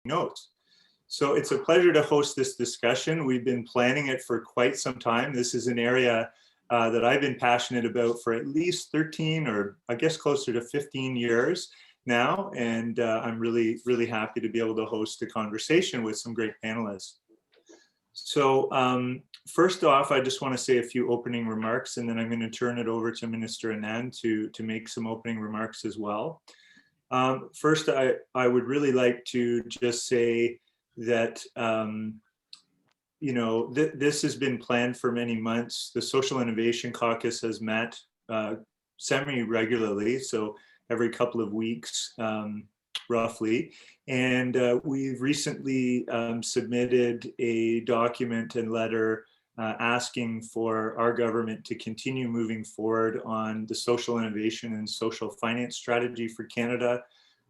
notes. So it's a pleasure to host this discussion. We've been planning it for quite some time. This is an area that I've been passionate about for at least 13 or I guess closer to 15 years now. And I'm really, really happy to be able to host a conversation with some great panelists. So first off, I just want to say a few opening remarks, and then I'm going to turn it over to Minister Anand to make some opening remarks as well. First, I would really like to just say that, this has been planned for many months. The Social Innovation Caucus has met semi-regularly, so every couple of weeks, roughly. And we've recently submitted a document and letter asking for our government to continue moving forward on the social innovation and social finance strategy for Canada.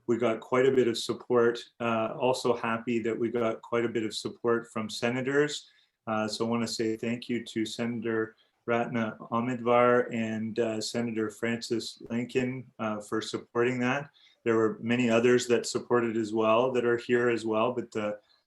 We got quite a bit of support. Also happy that we got quite a bit of support from senators. So I want to say thank you to Senator Ratna Amidvar and Senator Francis Lincoln for supporting that. There were many others that supported as well that are here as well, but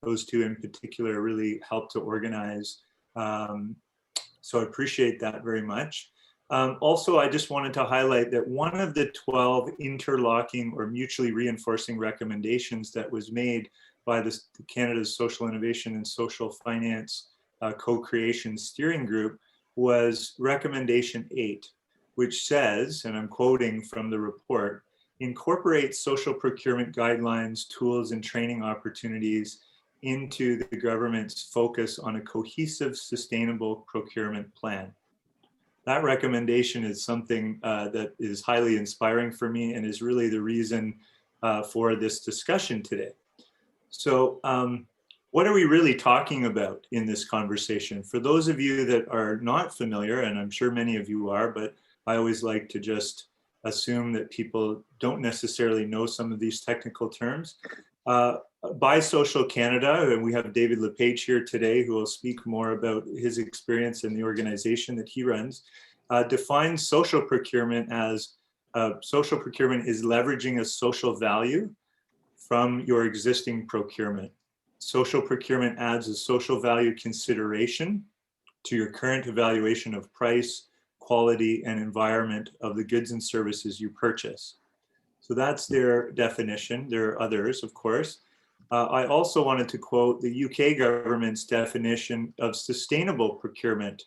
those two in particular really helped to organize. So I appreciate that very much. Also, I just wanted to highlight that one of the 12 interlocking or mutually reinforcing recommendations that was made by Canada's Social Innovation and Social Finance Co-Creation Steering Group was recommendation 8, which says, and I'm quoting from the report, incorporate social procurement guidelines, tools, and training opportunities into the government's focus on a cohesive, sustainable procurement plan. That recommendation is something that is highly inspiring for me and is really the reason for this discussion today. So what are we really talking about in this conversation? For those of you that are not familiar, and I'm sure many of you are, but I always like to just assume that people don't necessarily know some of these technical terms. Bisocial Canada, and we have David LePage here today who will speak more about his experience in the organization that he runs, defines social procurement as social procurement is leveraging a social value from your existing procurement. Social procurement adds a social value consideration to your current evaluation of price, quality, and environment of the goods and services you purchase. So that's their definition. There are others, of course. I also wanted to quote the UK government's definition of sustainable procurement,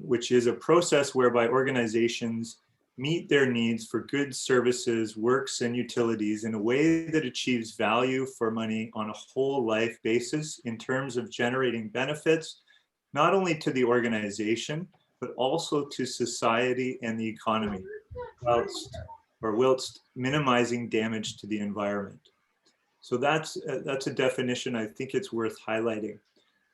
which is a process whereby organizations meet their needs for goods, services, works, and utilities in a way that achieves value for money on a whole life basis in terms of generating benefits, not only to the organization, but also to society and the economy, whilst minimizing damage to the environment. So that's a definition I think it's worth highlighting.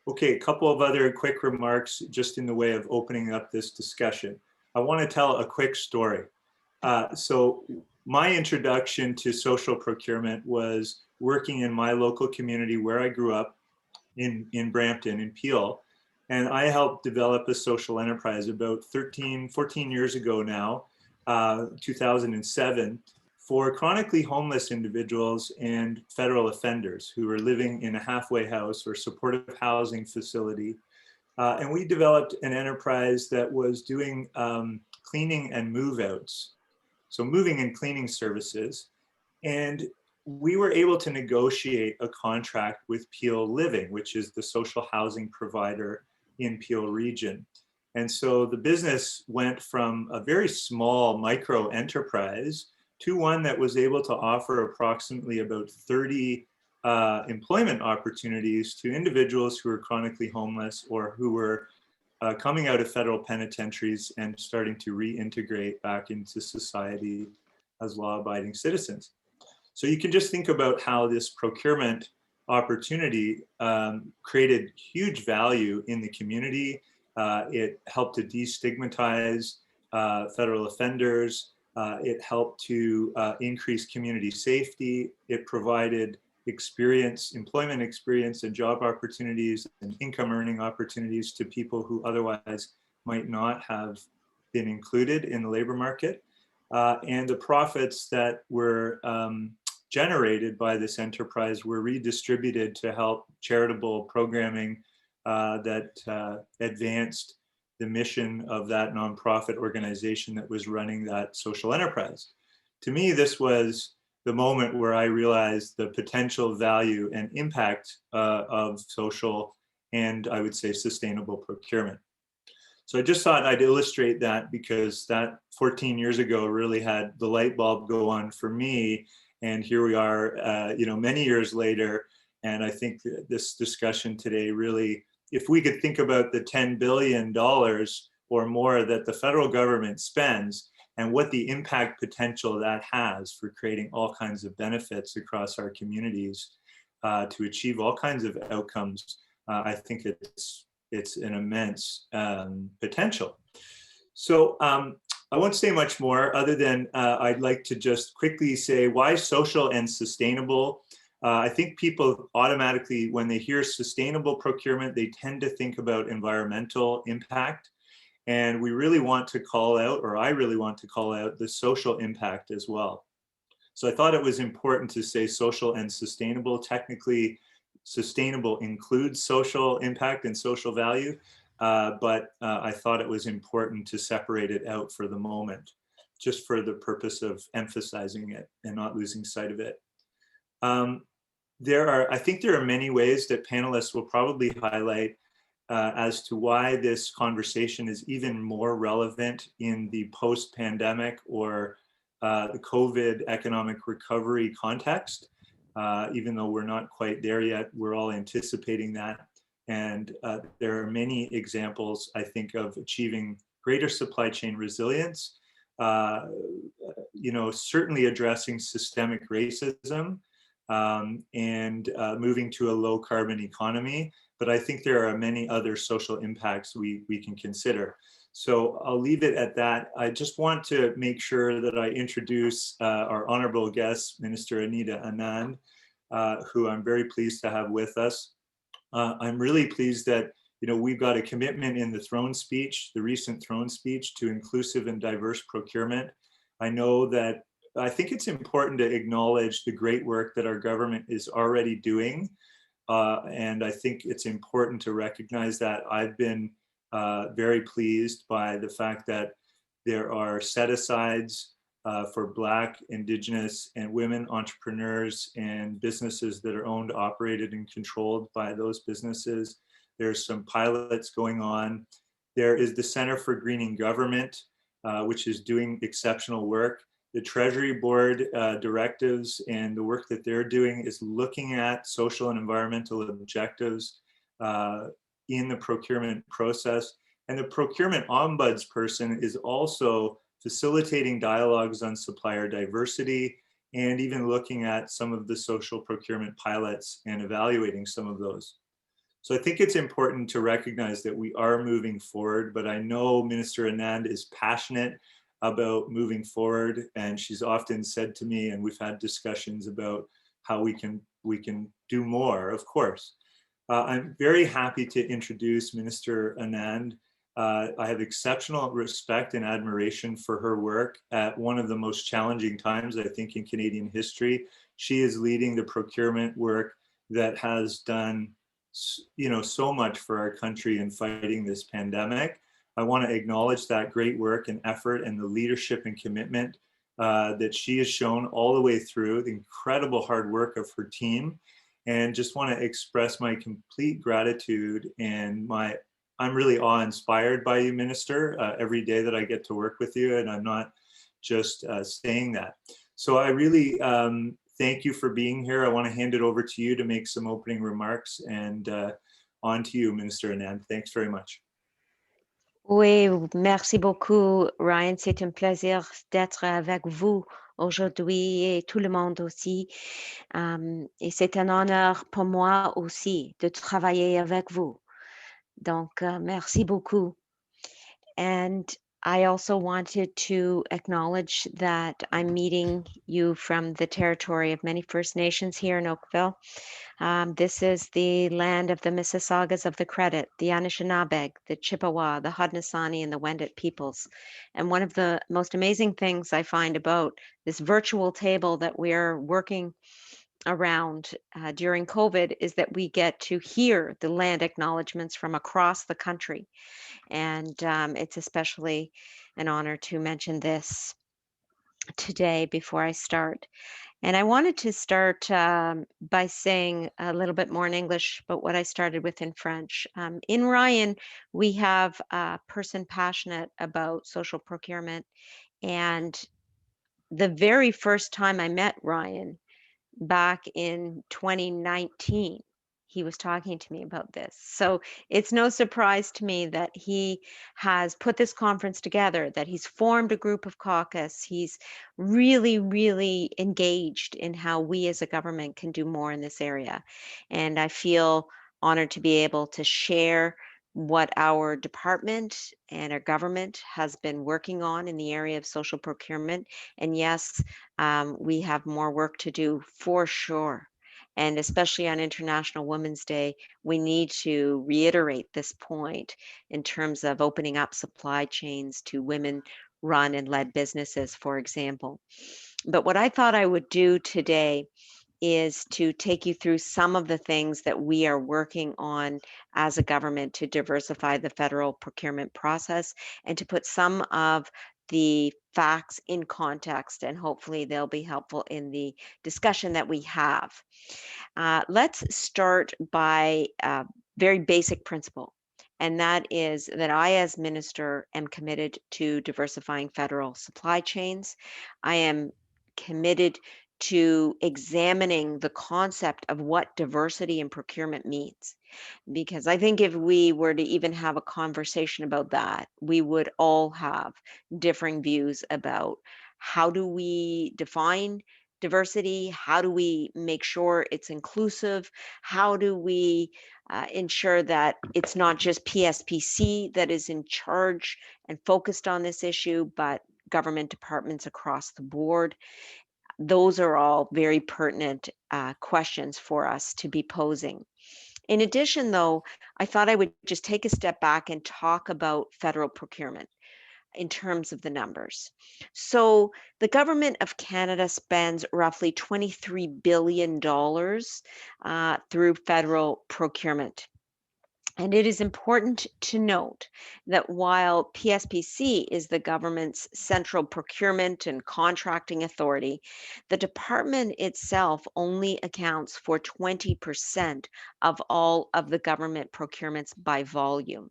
Okay, a couple of other quick remarks just in the way of opening up this discussion. I want to tell a quick story. So my introduction to social procurement was working in my local community where I grew up in Brampton, in Peel. And I helped develop a social enterprise about 14 years ago now, 2007, for chronically homeless individuals and federal offenders who were living in a halfway house or supportive housing facility. And we developed an enterprise that was doing cleaning and move outs. So moving and cleaning services. And we were able to negotiate a contract with Peel Living, which is the social housing provider in Peel region. And so the business went from a very small micro enterprise to one that was able to offer approximately about 30 employment opportunities to individuals who were chronically homeless or who were coming out of federal penitentiaries and starting to reintegrate back into society as law-abiding citizens. So you can just think about how this procurement opportunity created huge value in the community. It helped to destigmatize federal offenders. It helped to increase community safety. It provided employment experience and job opportunities and income earning opportunities to people who otherwise might not have been included in the labor market. And the profits that were generated by this enterprise were redistributed to help charitable programming that advanced the mission of that nonprofit organization that was running that social enterprise. To me, this was the moment where I realized the potential value and impact of social and, I would say, sustainable procurement. So I just thought I'd illustrate that because that 14 years ago really had the light bulb go on for me. And here we are, many years later. And I think this discussion today really, if we could think about the $10 billion or more that the federal government spends and what the impact potential that has for creating all kinds of benefits across our communities to achieve all kinds of outcomes, I think it's an immense potential. So I won't say much more other than I'd like to just quickly say why social and sustainable. I think people automatically, when they hear sustainable procurement, they tend to think about environmental impact. And we really want to call out, or I really want to call out, the social impact as well. So I thought it was important to say social and sustainable. Technically, sustainable includes social impact and social value, but I thought it was important to separate it out for the moment, just for the purpose of emphasizing it and not losing sight of it. I think there are many ways that panelists will probably highlight as to why this conversation is even more relevant in the post-pandemic or the COVID economic recovery context. Even though we're not quite there yet, we're all anticipating that. And there are many examples, I think, of achieving greater supply chain resilience, certainly addressing systemic racism and moving to a low carbon economy. But I think there are many other social impacts we can consider. So I'll leave it at that. I just want to make sure that I introduce our honorable guest, Minister Anita Anand, who I'm very pleased to have with us. I'm really pleased that we've got a commitment in the throne speech, the recent throne speech, to inclusive and diverse procurement. I think it's important to acknowledge the great work that our government is already doing. And I think it's important to recognize that. I've been very pleased by the fact that there are set-asides for Black, Indigenous, and women entrepreneurs and businesses that are owned, operated, and controlled by those businesses. There's some pilots going on. There is the Center for Greening Government, which is doing exceptional work. The Treasury Board directives and the work that they're doing is looking at social and environmental objectives in the procurement process. And the procurement ombudsperson is also facilitating dialogues on supplier diversity and even looking at some of the social procurement pilots and evaluating some of those. So I think it's important to recognize that we are moving forward, but I know Minister Anand is passionate about moving forward, and she's often said to me, and we've had discussions about how we can do more, of course. I'm very happy to introduce Minister Anand. I have exceptional respect and admiration for her work at one of the most challenging times, I think, in Canadian history. She is leading the procurement work that has done, so much for our country in fighting this pandemic. I want to acknowledge that great work and effort and the leadership and commitment that she has shown all the way through, the incredible hard work of her team, and just want to express my complete gratitude and I'm really awe-inspired by you, Minister, every day that I get to work with you, and I'm not just saying that. So I really thank you for being here. I want to hand it over to you to make some opening remarks, and on to you, Minister Anand. Thanks very much. Oui, merci beaucoup, Ryan. C'est un plaisir d'être avec vous aujourd'hui et tout le monde aussi. Et c'est un honneur pour moi aussi de travailler avec vous. Donc, merci beaucoup. And I also wanted to acknowledge that I'm meeting you from the territory of many First Nations here in Oakville. This is the land of the Mississaugas of the Credit, the Anishinaabe, the Chippewa, the Haudenosaunee, and the Wendat peoples. And one of the most amazing things I find about this virtual table that we're working around during COVID is that we get to hear the land acknowledgements from across the country. And it's especially an honor to mention this today before I start. And I wanted to start by saying a little bit more in English, but what I started with in French. In Ryan, we have a person passionate about social procurement. And the very first time I met Ryan, back in 2019, he was talking to me about this. So it's no surprise to me that he has put this conference together, that he's formed a group of caucus. He's really, really engaged in how we as a government can do more in this area. And I feel honored to be able to share what our department and our government has been working on in the area of social procurement. And yes, we have more work to do for sure. And especially on International Women's Day, we need to reiterate this point in terms of opening up supply chains to women run and led businesses, for example. But what I thought I would do today is to take you through some of the things that we are working on as a government to diversify the federal procurement process and to put some of the facts in context, and hopefully they'll be helpful in the discussion that we have. Let's start by a very basic principle, and that is that I, as minister, am committed to diversifying federal supply chains. I am committed to examining the concept of what diversity in procurement means. Because I think if we were to even have a conversation about that, we would all have differing views about how do we define diversity? How do we make sure it's inclusive? How do we ensure that it's not just PSPC that is in charge and focused on this issue, but government departments across the board? Those are all very pertinent questions for us to be posing. In addition, though, I thought I would just take a step back and talk about federal procurement in terms of the numbers. So, the government of Canada spends roughly $23 billion through federal procurement. And it is important to note that while PSPC is the government's central procurement and contracting authority, the department itself only accounts for 20% of all of the government procurements by volume,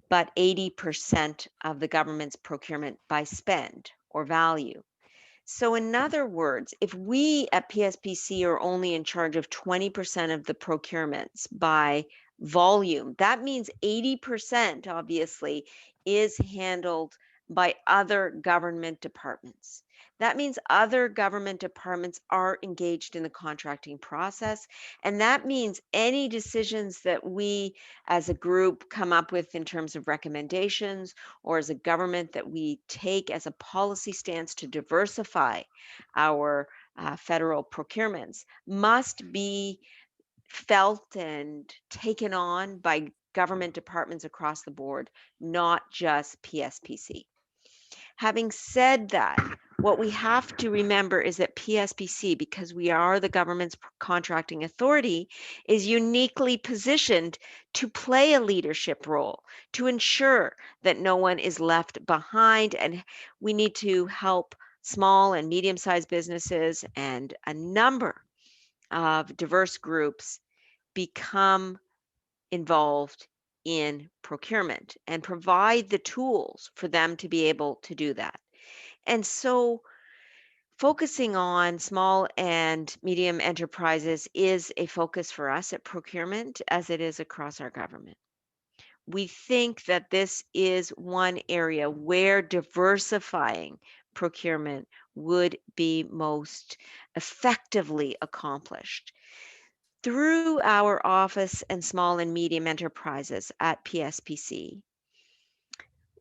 but 80% of the government's procurement by spend or value. So, in other words, if we at PSPC are only in charge of 20% of the procurements by volume, that means 80% obviously is handled by other government departments. That means other government departments are engaged in the contracting process. And that means any decisions that we as a group come up with in terms of recommendations or as a government that we take as a policy stance to diversify our federal procurements must be felt and taken on by government departments across the board, not just PSPC. Having said that, what we have to remember is that PSPC, because we are the government's contracting authority, is uniquely positioned to play a leadership role to ensure that no one is left behind. And we need to help small and medium sized businesses and a number of diverse groups become involved in procurement and provide the tools for them to be able to do that. And so, focusing on small and medium enterprises is a focus for us at procurement, as it is across our government. We think that this is one area where diversifying procurement would be most effectively accomplished. Through our office and small and medium enterprises at PSPC,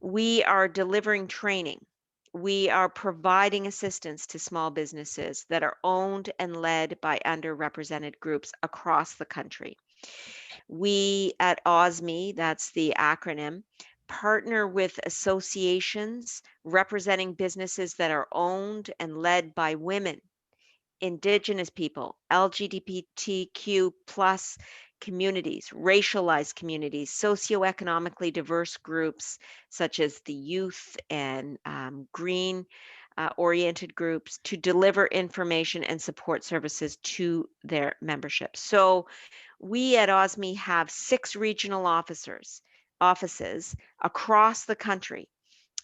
We are delivering training. We are providing assistance to small businesses that are owned and led by underrepresented groups across the country. We at OSME, that's the acronym, partner with associations representing businesses that are owned and led by women, Indigenous people, LGBTQ plus communities, racialized communities, socioeconomically diverse groups such as the youth and green oriented groups to deliver information and support services to their membership. So we at OSME have 6 regional offices across the country,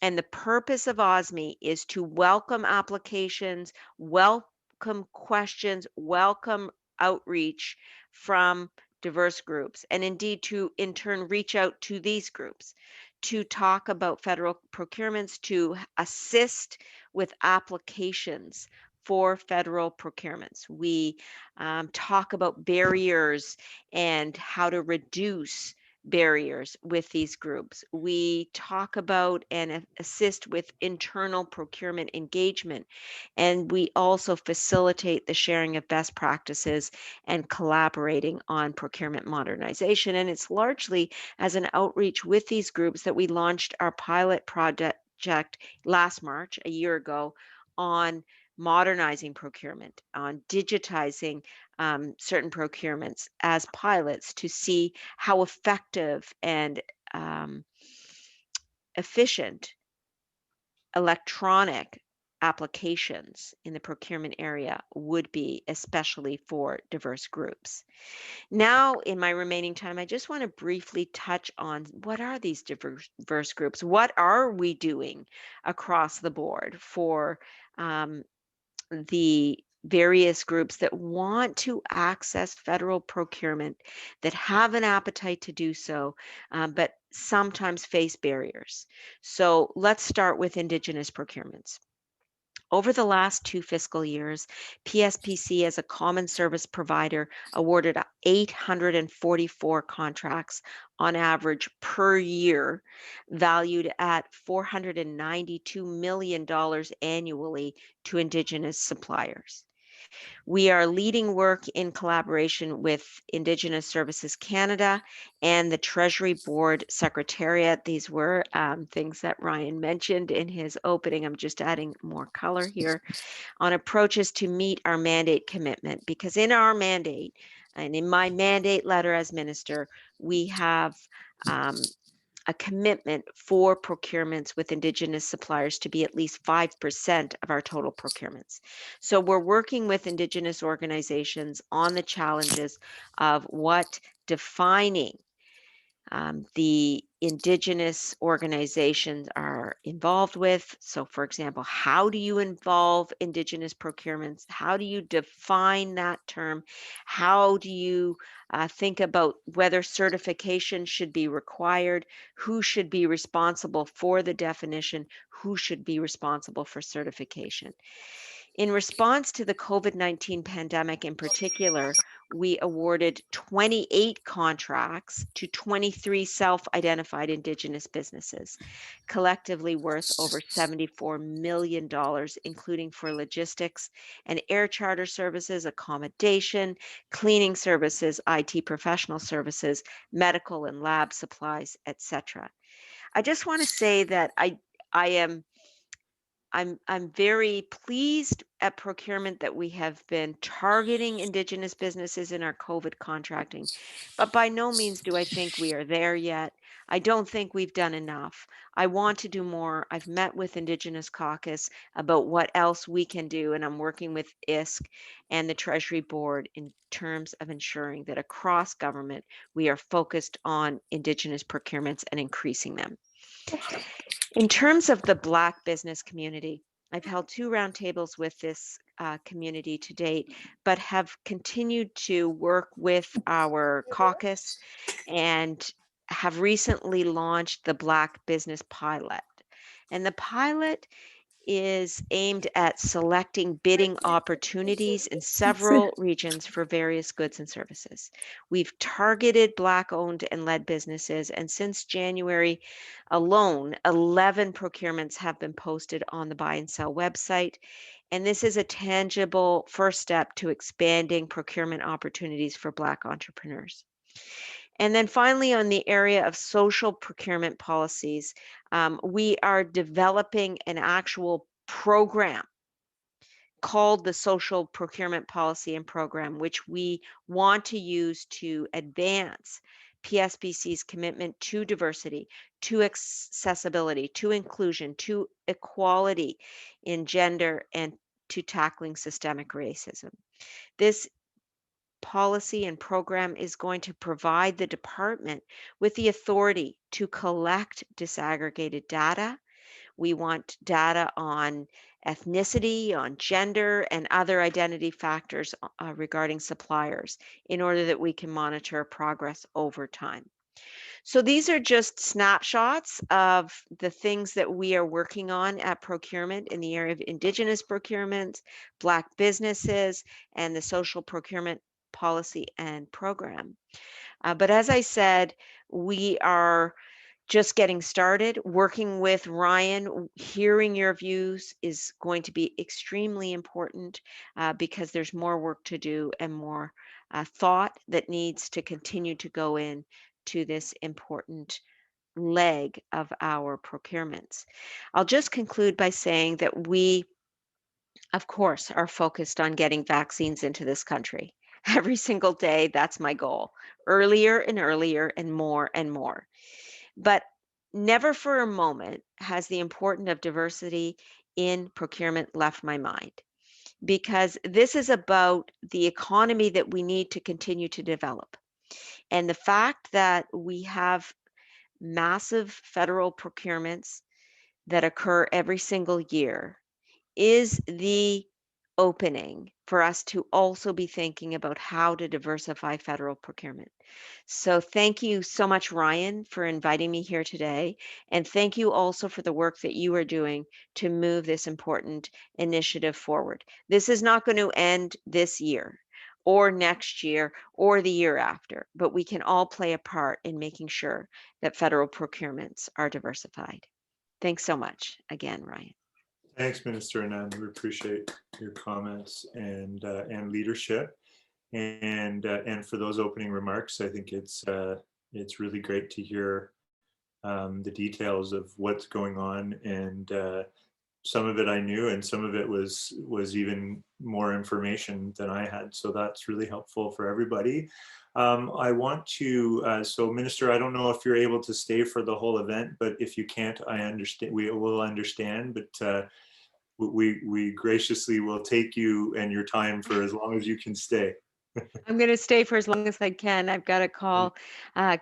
and the purpose of OSME is to welcome applications, welcome questions, welcome outreach from diverse groups, and indeed to in turn reach out to these groups to talk about federal procurements, to assist with applications for federal procurements. We talk about barriers and how to reduce barriers with these groups. We talk about and assist with internal procurement engagement, and we also facilitate the sharing of best practices and collaborating on procurement modernization. And it's largely as an outreach with these groups that we launched our pilot project last March, a year ago, on modernizing procurement, on digitizing certain procurements as pilots to see how effective and efficient electronic applications in the procurement area would be, especially for diverse groups. Now, in my remaining time, I just want to briefly touch on what are these diverse groups? What are we doing across the board for the various groups that want to access federal procurement, that have an appetite to do so, but sometimes face barriers. So let's start with Indigenous procurements. Over the last 2 fiscal years, PSPC as a common service provider awarded 844 contracts on average per year, valued at $492 million annually to Indigenous suppliers. We are leading work in collaboration with Indigenous Services Canada and the Treasury Board Secretariat. These were things that Ryan mentioned in his opening. I'm just adding more color here on approaches to meet our mandate commitment, because in our mandate and in my mandate letter as minister, we have a commitment for procurements with Indigenous suppliers to be at least 5% of our total procurements. So we're working with Indigenous organizations on the challenges of what defining the Indigenous organizations are involved with. So, for example, how do you involve Indigenous procurements? How do you define that term? How do you think about whether certification should be required? Who should be responsible for the definition? Who should be responsible for certification? In response to the COVID-19 pandemic in particular, we awarded 28 contracts to 23 self-identified Indigenous businesses, collectively worth over $74 million, including for logistics and air charter services, accommodation, cleaning services, IT professional services, medical and lab supplies, etc. I just want to say that I'm very pleased at procurement that we have been targeting Indigenous businesses in our COVID contracting, but by no means do I think we are there yet. I don't think we've done enough. I want to do more. I've met with Indigenous Caucus about what else we can do, and I'm working with ISC and the Treasury Board in terms of ensuring that across government we are focused on Indigenous procurements and increasing them. In terms of the Black business community, I've held 2 roundtables with this community to date, but have continued to work with our caucus and have recently launched the Black Business Pilot. And the pilot is aimed at selecting bidding opportunities in several regions for various goods and services. We've targeted Black-owned and led businesses, and since January alone, 11 procurements have been posted on the Buy and Sell website. And this is a tangible first step to expanding procurement opportunities for Black entrepreneurs. And then finally, on the area of social procurement policies, we are developing an actual program called the Social Procurement Policy and Program, which we want to use to advance PSPC's commitment to diversity, to accessibility, to inclusion, to equality in gender, and to tackling systemic racism. This policy and program is going to provide the department with the authority to collect disaggregated data. We want data on ethnicity, on gender, and other identity factors regarding suppliers in order that we can monitor progress over time. So these are just snapshots of the things that we are working on at procurement in the area of Indigenous procurement, Black businesses, and the social procurement policy and program. But as I said, we are just getting started. Working with Ryan, hearing your views is going to be extremely important because there's more work to do and more thought that needs to continue to go in to this important leg of our procurements. I'll just conclude by saying that we, of course, are focused on getting vaccines into this country. Every single day, that's my goal. Earlier and earlier and more and more. But never for a moment has the importance of diversity in procurement left my mind, because this is about the economy that we need to continue to develop. And the fact that we have massive federal procurements that occur every single year is the opening for us to also be thinking about how to diversify federal procurement. So thank you so much, Ryan, for inviting me here today. And thank you also for the work that you are doing to move this important initiative forward. This is not going to end this year or next year or the year after, but we can all play a part in making sure that federal procurements are diversified. Thanks so much again, Ryan. Thanks, Minister Anand. We appreciate your comments and leadership, and for those opening remarks. I think it's really great to hear the details of what's going on, and some of it I knew, and some of it was even more information than I had. So that's really helpful for everybody. I want to, so Minister, I don't know if you're able to stay for the whole event, but if you can't, I understand, we will understand, but we graciously will take you and your time for as long as you can stay. I'm going to stay for as long as I can. I've got a call. I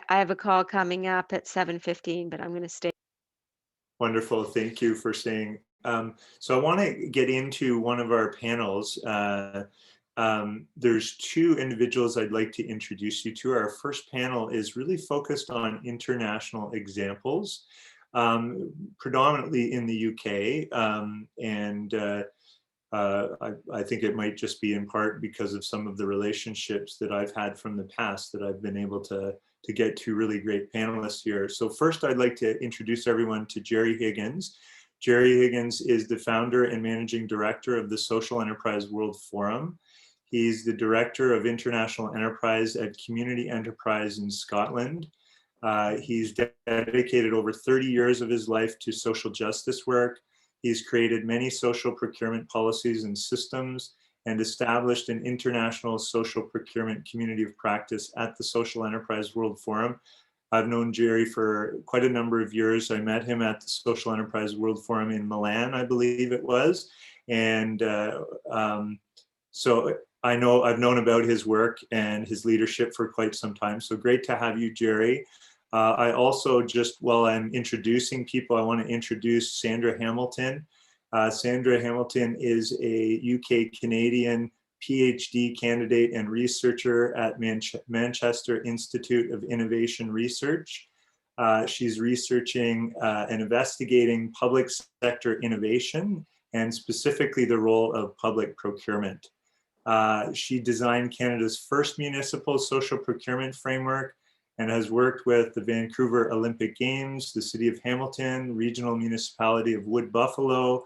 have a call coming up at 7:15, but I'm going to stay. Wonderful. Thank you for staying. So I want to get into one of our panels. There's two individuals I'd like to introduce you to. Our first panel is really focused on international examples, predominantly in the UK. I think it might just be in part because of some of the relationships that I've had from the past that I've been able to get two really great panelists here. So first, I'd like to introduce everyone to Jerry Higgins. Jerry Higgins is the founder and managing director of the Social Enterprise World Forum. He's the director of international enterprise at Community Enterprise in Scotland. He's dedicated over 30 years of his life to social justice work. He's created many social procurement policies and systems and established an international social procurement community of practice at the Social Enterprise World Forum. I've known Jerry for quite a number of years. I met him at the Social Enterprise World Forum in Milan, I believe it was. And so I've known about his work and his leadership for quite some time. So great to have you, Jerry. I also, just while I'm introducing people, I want to introduce Sandra Hamilton. Sandra Hamilton is a UK-Canadian PhD candidate and researcher at Manchester Institute of Innovation Research. She's researching and investigating public sector innovation and specifically the role of public procurement. She designed Canada's first municipal social procurement framework and has worked with the Vancouver Olympic Games, the City of Hamilton, Regional Municipality of Wood Buffalo,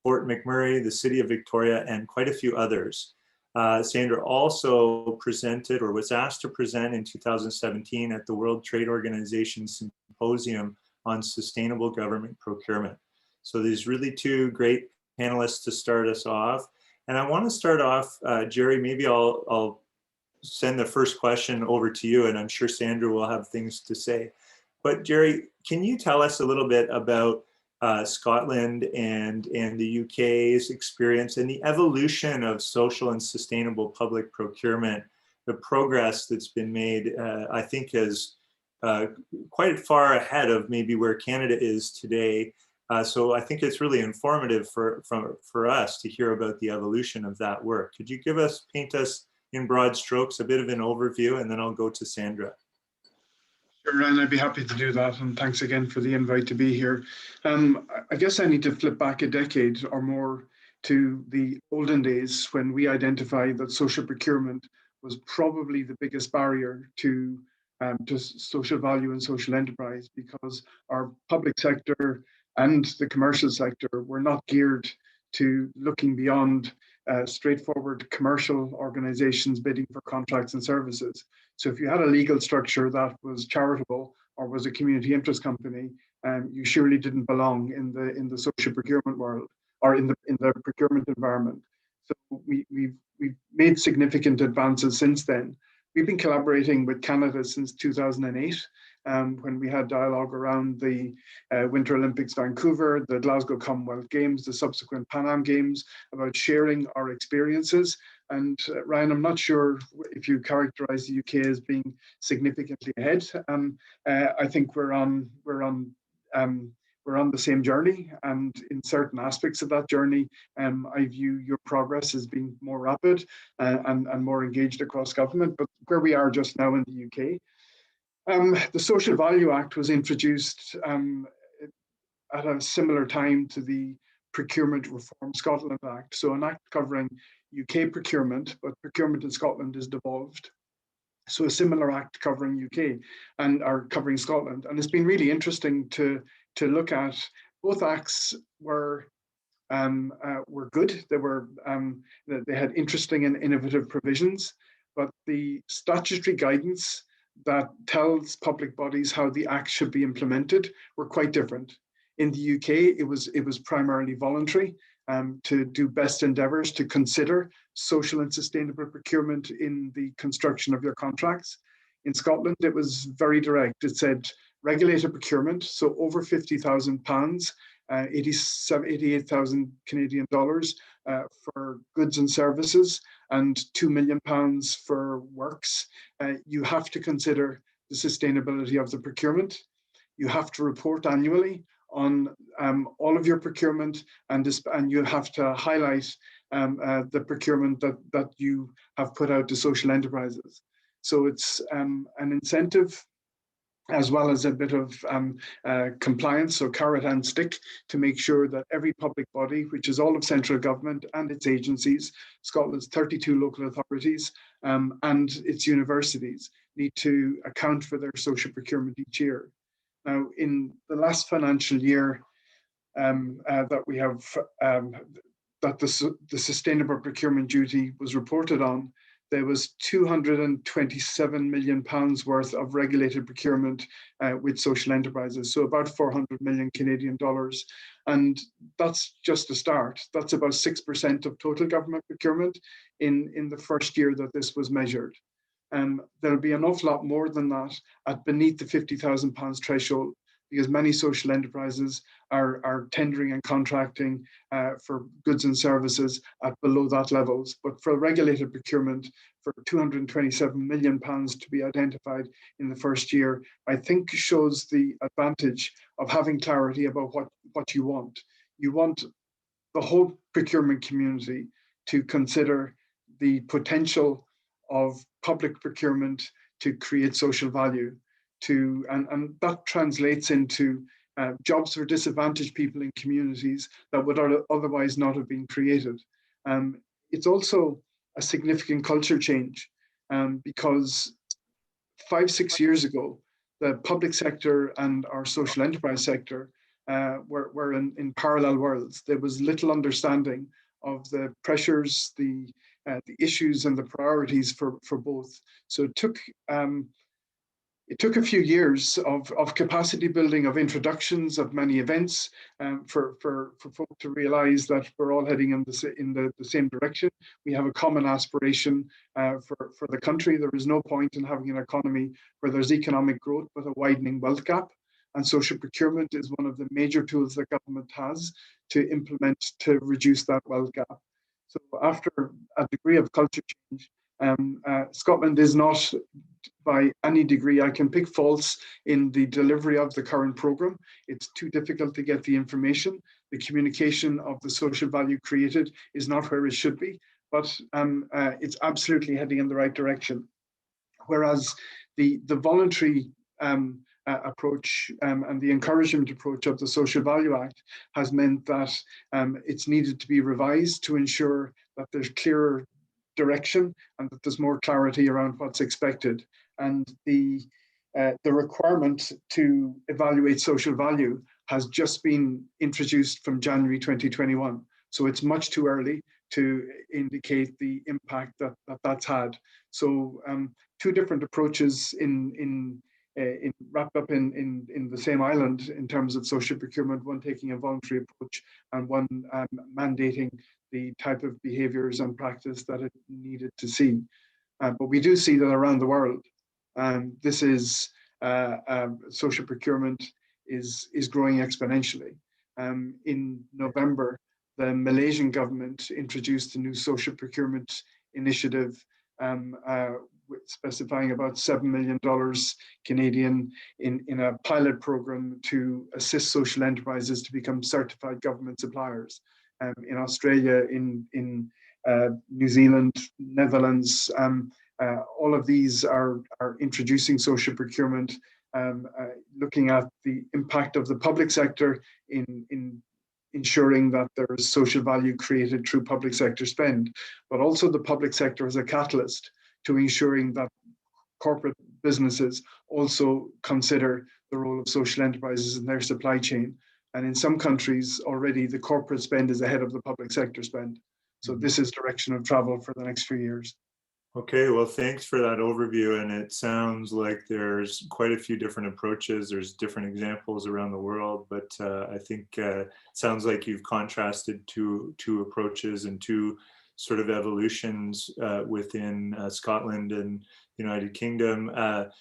Fort McMurray, the City of Victoria, and quite a few others. Sandra also presented or was asked to present in 2017 at the World Trade Organization Symposium on Sustainable Government Procurement. So there's really two great panelists to start us off. And I want to start off, Jerry, maybe I'll send the first question over to you, and I'm sure Sandra will have things to say. But Jerry, can you tell us a little bit about Scotland and the UK's experience and the evolution of social and sustainable public procurement, the progress that's been made, I think is quite far ahead of maybe where Canada is today. So I think it's really informative for us to hear about the evolution of that work. Could you paint us in broad strokes a bit of an overview, and then I'll go to Sandra. Sure, Ryan, I'd be happy to do that, and thanks again for the invite to be here. I guess I need to flip back a decade or more to the olden days when we identified that social procurement was probably the biggest barrier to social value and social enterprise, because our public sector and the commercial sector were not geared to looking beyond straightforward commercial organizations bidding for contracts and services. So if you had a legal structure that was charitable or was a community interest company, you surely didn't belong in the social procurement world or in the procurement environment. So we've made significant advances since then. We've been collaborating with Canada since 2008, when we had dialogue around the Winter Olympics Vancouver, the Glasgow Commonwealth Games, the subsequent Pan Am Games, about sharing our experiences. And Ryan, I'm not sure if you characterize the UK as being significantly ahead. I think we're on the same journey, and in certain aspects of that journey, I view your progress as being more rapid and more engaged across government. But where we are just now in the UK, the Social Value Act was introduced at a similar time to the Procurement Reform Scotland Act. So an act covering UK procurement, but procurement in Scotland is devolved. So a similar act covering UK and are covering Scotland. And it's been really interesting to look at. Both acts were good. They had interesting and innovative provisions, but the statutory guidance that tells public bodies how the act should be implemented were quite different. In the UK, it was primarily voluntary, to do best endeavours to consider social and sustainable procurement in the construction of your contracts. In Scotland, it was very direct. It said regulated procurement, so over £50,000, 88,000 Canadian dollars for goods and services, and £2 million for works. You have to consider the sustainability of the procurement. You have to report annually on all of your procurement, and you have to highlight the procurement that you have put out to social enterprises. So it's an incentive as well as a bit of compliance, so carrot and stick, to make sure that every public body, which is all of central government and its agencies, Scotland's 32 local authorities, and its universities, need to account for their social procurement each year. Now, in the last financial year that we have, that the sustainable procurement duty was reported on, there was £227 million worth of regulated procurement with social enterprises, so about 400 million Canadian dollars. And that's just a start. That's about 6% of total government procurement in the first year that this was measured. There'll be an awful lot more than that at beneath the £50,000 threshold, because many social enterprises are tendering and contracting for goods and services at below that levels. But for regulated procurement, for £227 million to be identified in the first year, I think shows the advantage of having clarity about what you want. You want the whole procurement community to consider the potential of public procurement to create social value, and that translates into jobs for disadvantaged people in communities that would otherwise not have been created. It's also a significant culture change because 5-6 years ago, the public sector and our social enterprise sector were in parallel worlds. There was little understanding of the pressures, the issues and the priorities for both. So it took a few years of capacity building, of introductions, of many events, for folk to realize that we're all heading in the same direction. We have a common aspiration for the country. There is no point in having an economy where there's economic growth with a widening wealth gap. And social procurement is one of the major tools that government has to implement to reduce that wealth gap. So after a degree of culture change, Scotland is not, by any degree I can pick faults in the delivery of the current programme. It's too difficult to get the information. The communication of the social value created is not where it should be, but it's absolutely heading in the right direction. Whereas the voluntary approach and the encouragement approach of the Social Value Act has meant that it's needed to be revised to ensure that there's clearer direction and that there's more clarity around what's expected. And the requirement to evaluate social value has just been introduced from January 2021. So it's much too early to indicate the impact that that's had. So two different approaches wrapped up in the same island in terms of social procurement, one taking a voluntary approach and one mandating the type of behaviours and practice that it needed to see. But we do see that around the world, this is social procurement is growing exponentially. In November, the Malaysian government introduced a new social procurement initiative specifying about $7 million Canadian in a pilot program to assist social enterprises to become certified government suppliers. In Australia, in New Zealand, Netherlands, all of these are introducing social procurement, looking at the impact of the public sector in ensuring that there is social value created through public sector spend, but also the public sector as a catalyst to ensuring that corporate businesses also consider the role of social enterprises in their supply chain. And in some countries already, the corporate spend is ahead of the public sector spend. So this is direction of travel for the next few years. Okay, well, thanks for that overview. And it sounds like there's quite a few different approaches. There's different examples around the world, but I think it sounds like you've contrasted two approaches and two sort of evolutions within Scotland and United Kingdom.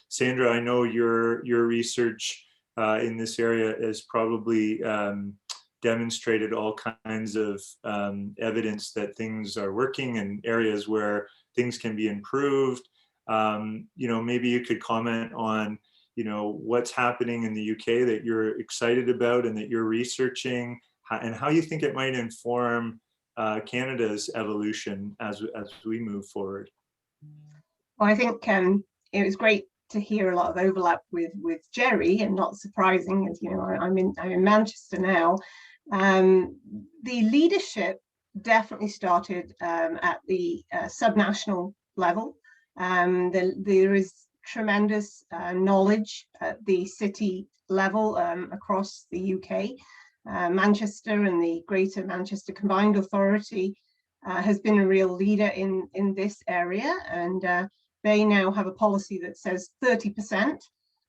Sandra, I know your research in this area has probably demonstrated all kinds of evidence that things are working and areas where things can be improved. Maybe you could comment on, what's happening in the UK that you're excited about and that you're researching, and how you think it might inform Canada's evolution as we move forward. Well, I think it was great to hear a lot of overlap with Jerry, and not surprising, as you know, I'm in Manchester now. The leadership definitely started at the subnational level. There is tremendous knowledge at the city level across the UK. Manchester and the Greater Manchester Combined Authority has been a real leader in this area, and they now have a policy that says 30%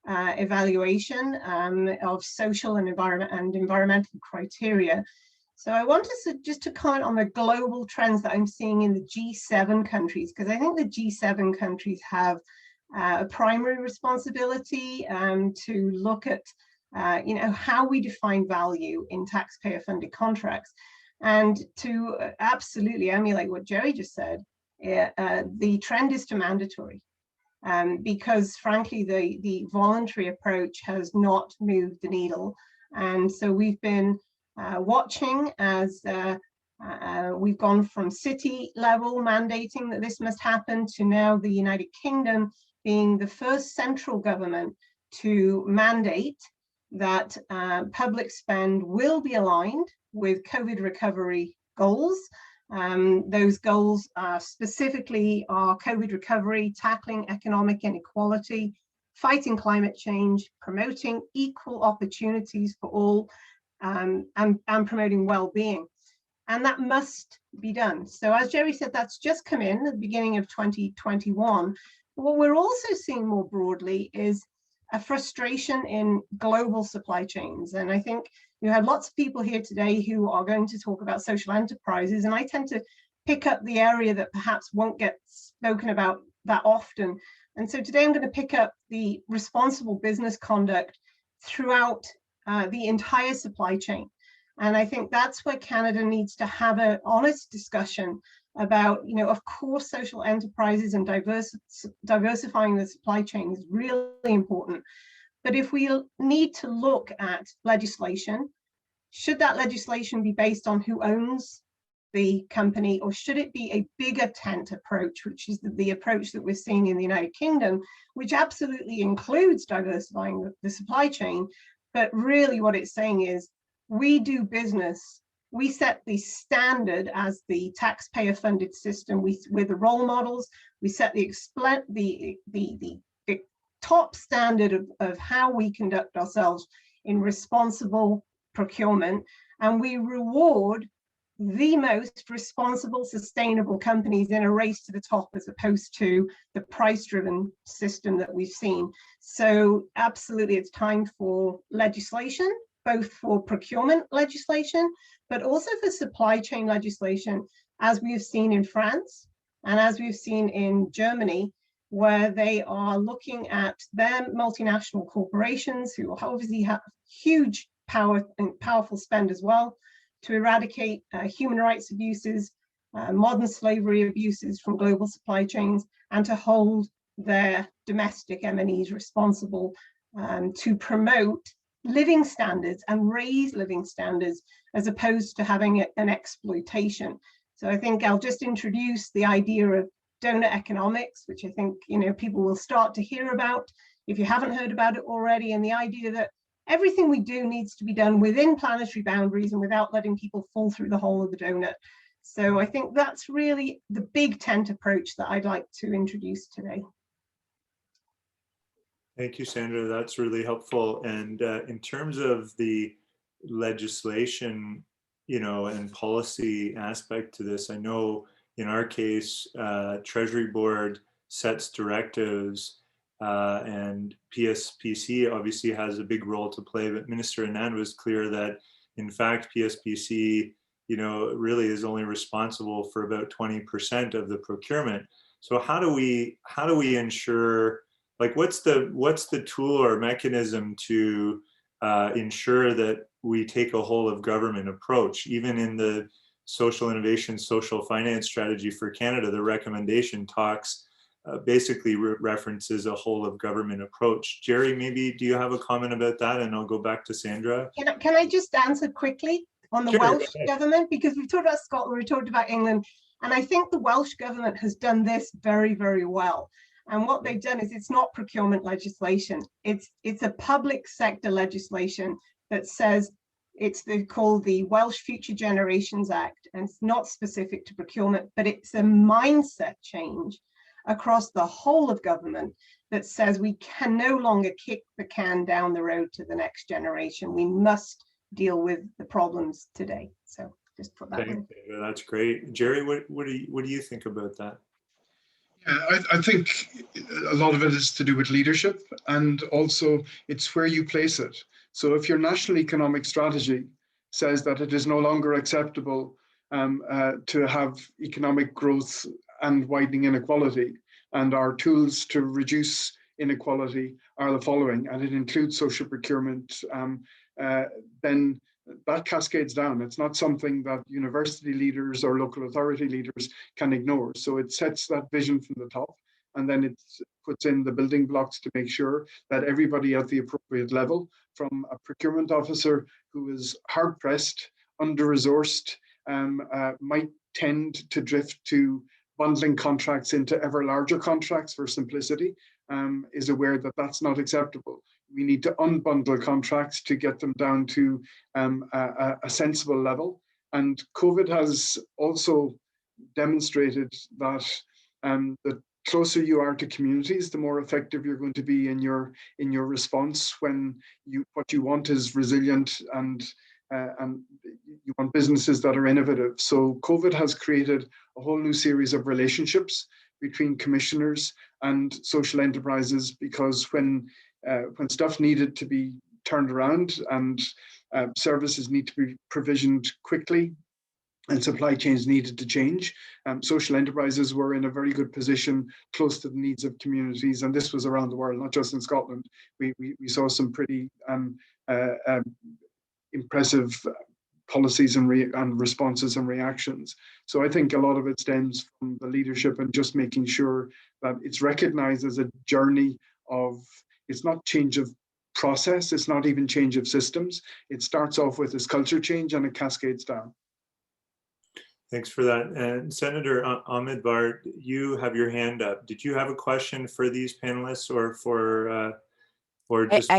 evaluation of social and environmental criteria. So I want us just to comment on the global trends that I'm seeing in the G7 countries, because I think the G7 countries have a primary responsibility to look at how we define value in taxpayer-funded contracts, and to absolutely emulate what Jerry just said. The trend is to mandatory, because frankly the voluntary approach has not moved the needle, and so we've been watching as we've gone from city level mandating that this must happen to now the United Kingdom being the first central government to mandate that public spend will be aligned with COVID recovery goals. Those goals specifically are COVID recovery, tackling economic inequality, fighting climate change, promoting equal opportunities for all, and promoting well-being. And that must be done. So as Jerry said, that's just come in at the beginning of 2021. What we're also seeing more broadly is a frustration in global supply chains. And I think you had lots of people here today who are going to talk about social enterprises, and I tend to pick up the area that perhaps won't get spoken about that often. And so today I'm going to pick up the responsible business conduct throughout the entire supply chain. And I think that's where Canada needs to have an honest discussion about, of course, social enterprises and diversifying the supply chain is really important. But if we need to look at legislation, should that legislation be based on who owns the company, or should it be a bigger tent approach, which is the approach that we're seeing in the United Kingdom, which absolutely includes diversifying the supply chain. But really what it's saying is, we do business, we set the standard as the taxpayer funded system, we're the role models, we set the top standard of how we conduct ourselves in responsible procurement, and we reward the most responsible, sustainable companies in a race to the top, as opposed to the price-driven system that we've seen. So absolutely, it's time for legislation, both for procurement legislation, but also for supply chain legislation, as we've seen in France and as we've seen in Germany, where they are looking at their multinational corporations, who obviously have huge power and powerful spend as well, to eradicate human rights abuses, modern slavery abuses from global supply chains, and to hold their domestic M&Es responsible to promote living standards and raise living standards, as opposed to having an exploitation. So I think I'll just introduce the idea of donor economics, which I think people will start to hear about if you haven't heard about it already, and the idea that everything we do needs to be done within planetary boundaries and without letting people fall through the hole of the donut. So I think that's really the big tent approach that I'd like to introduce today. Thank you, Sandra. That's really helpful. And in terms of the legislation, and policy aspect to this, I know in our case, Treasury Board sets directives, and PSPC obviously has a big role to play, but Minister Anand was clear that in fact PSPC really is only responsible for about 20% of the procurement. So how do we ensure, like, what's the tool or mechanism to ensure that we take a whole of government approach? Even in the social innovation, social finance strategy for Canada, the recommendation talks basically references a whole of government approach. Jerry, maybe do you have a comment about that? And I'll go back to Sandra. Can I just answer quickly on the Welsh Government? Because we've talked about Scotland, we've talked about England, and I think the Welsh Government has done this very, very well. And what they've done is, it's not procurement legislation. It's a public sector legislation that says, they're called the Welsh Future Generations Act, and it's not specific to procurement, but it's a mindset change across the whole of government that says we can no longer kick the can down the road to the next generation. We must deal with the problems today. So just put that in. That's great. Jerry, what do you think about that? Yeah, I think a lot of it is to do with leadership, and also it's where you place it. So if your national economic strategy says that it is no longer acceptable to have economic growth and widening inequality, and our tools to reduce inequality are the following, and it includes social procurement, then that cascades down. It's not something that university leaders or local authority leaders can ignore. So it sets that vision from the top, and then it puts in the building blocks to make sure that everybody at the appropriate level, from a procurement officer who is hard pressed, under-resourced, might tend to drift to bundling contracts into ever larger contracts for simplicity, is aware that that's not acceptable. We need to unbundle contracts to get them down to a sensible level. And COVID has also demonstrated that the closer you are to communities, the more effective you're going to be in your response when what you want is resilient and you want businesses that are innovative. So COVID has created a whole new series of relationships between commissioners and social enterprises, because when stuff needed to be turned around and services need to be provisioned quickly and supply chains needed to change, social enterprises were in a very good position close to the needs of communities. And this was around the world, not just in Scotland. We saw some pretty impressive policies and responses and reactions. So I think a lot of it stems from the leadership and just making sure that it's recognized as a journey of, it's not change of process, it's not even change of systems. It starts off with this culture change and it cascades down. Thanks for that. And Senator Ahmed Bart, you have your hand up. Did you have a question for these panelists or just?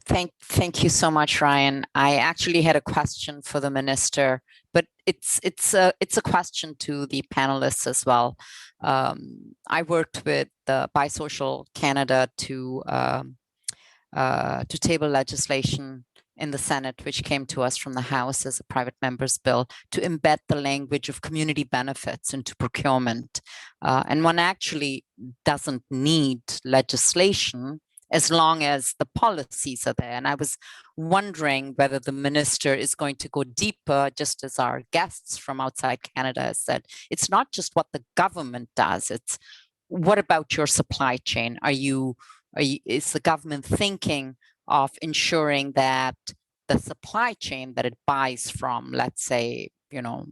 Thank you so much, Ryan. I actually had a question for the minister, but it's a question to the panelists as well. I worked with the Bisocial Canada to table legislation in the Senate, which came to us from the House as a private member's bill, to embed the language of community benefits into procurement. And one actually doesn't need legislation as long as the policies are there. And I was wondering whether the minister is going to go deeper, just as our guests from outside Canada have said. It's not just what the government does, it's what about your supply chain? Is the government thinking of ensuring that the supply chain that it buys from, let's say,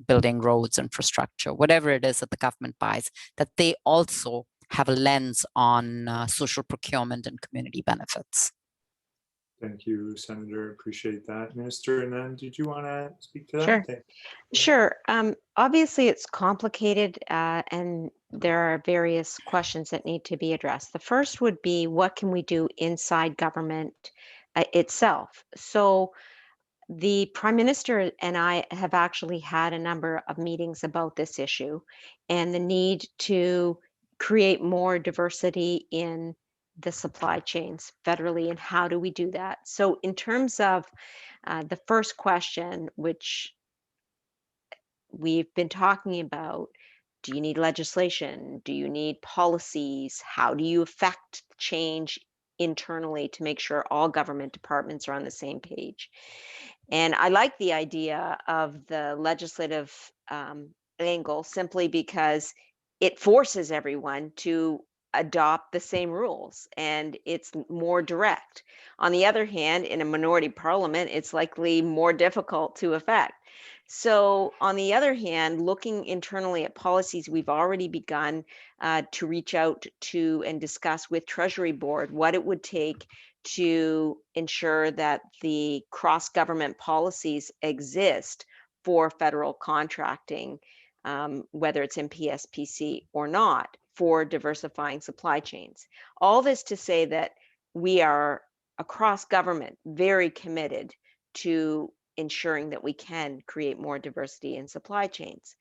building roads, infrastructure, whatever it is that the government buys, that they also have a lens on social procurement and community benefits? Thank you, Senator. Appreciate that. Minister Anand, did you want to speak to that? Sure. Sure. Obviously, it's complicated and there are various questions that need to be addressed. The first would be, what can we do inside government itself? So the Prime Minister and I have actually had a number of meetings about this issue and the need to create more diversity in the supply chains federally, and how do we do that? So in terms of the first question, which we've been talking about, do you need legislation? Do you need policies? How do you affect change internally to make sure all government departments are on the same page? And I like the idea of the legislative angle, simply because it forces everyone to adopt the same rules and it's more direct. On the other hand, in a minority parliament, it's likely more difficult to affect. So on the other hand, looking internally at policies, we've already begun to reach out to and discuss with Treasury Board what it would take to ensure that the cross-government policies exist for federal contracting, whether it's in PSPC or not, for diversifying supply chains. All this to say that we are across government very committed to ensuring that we can create more diversity in supply chains.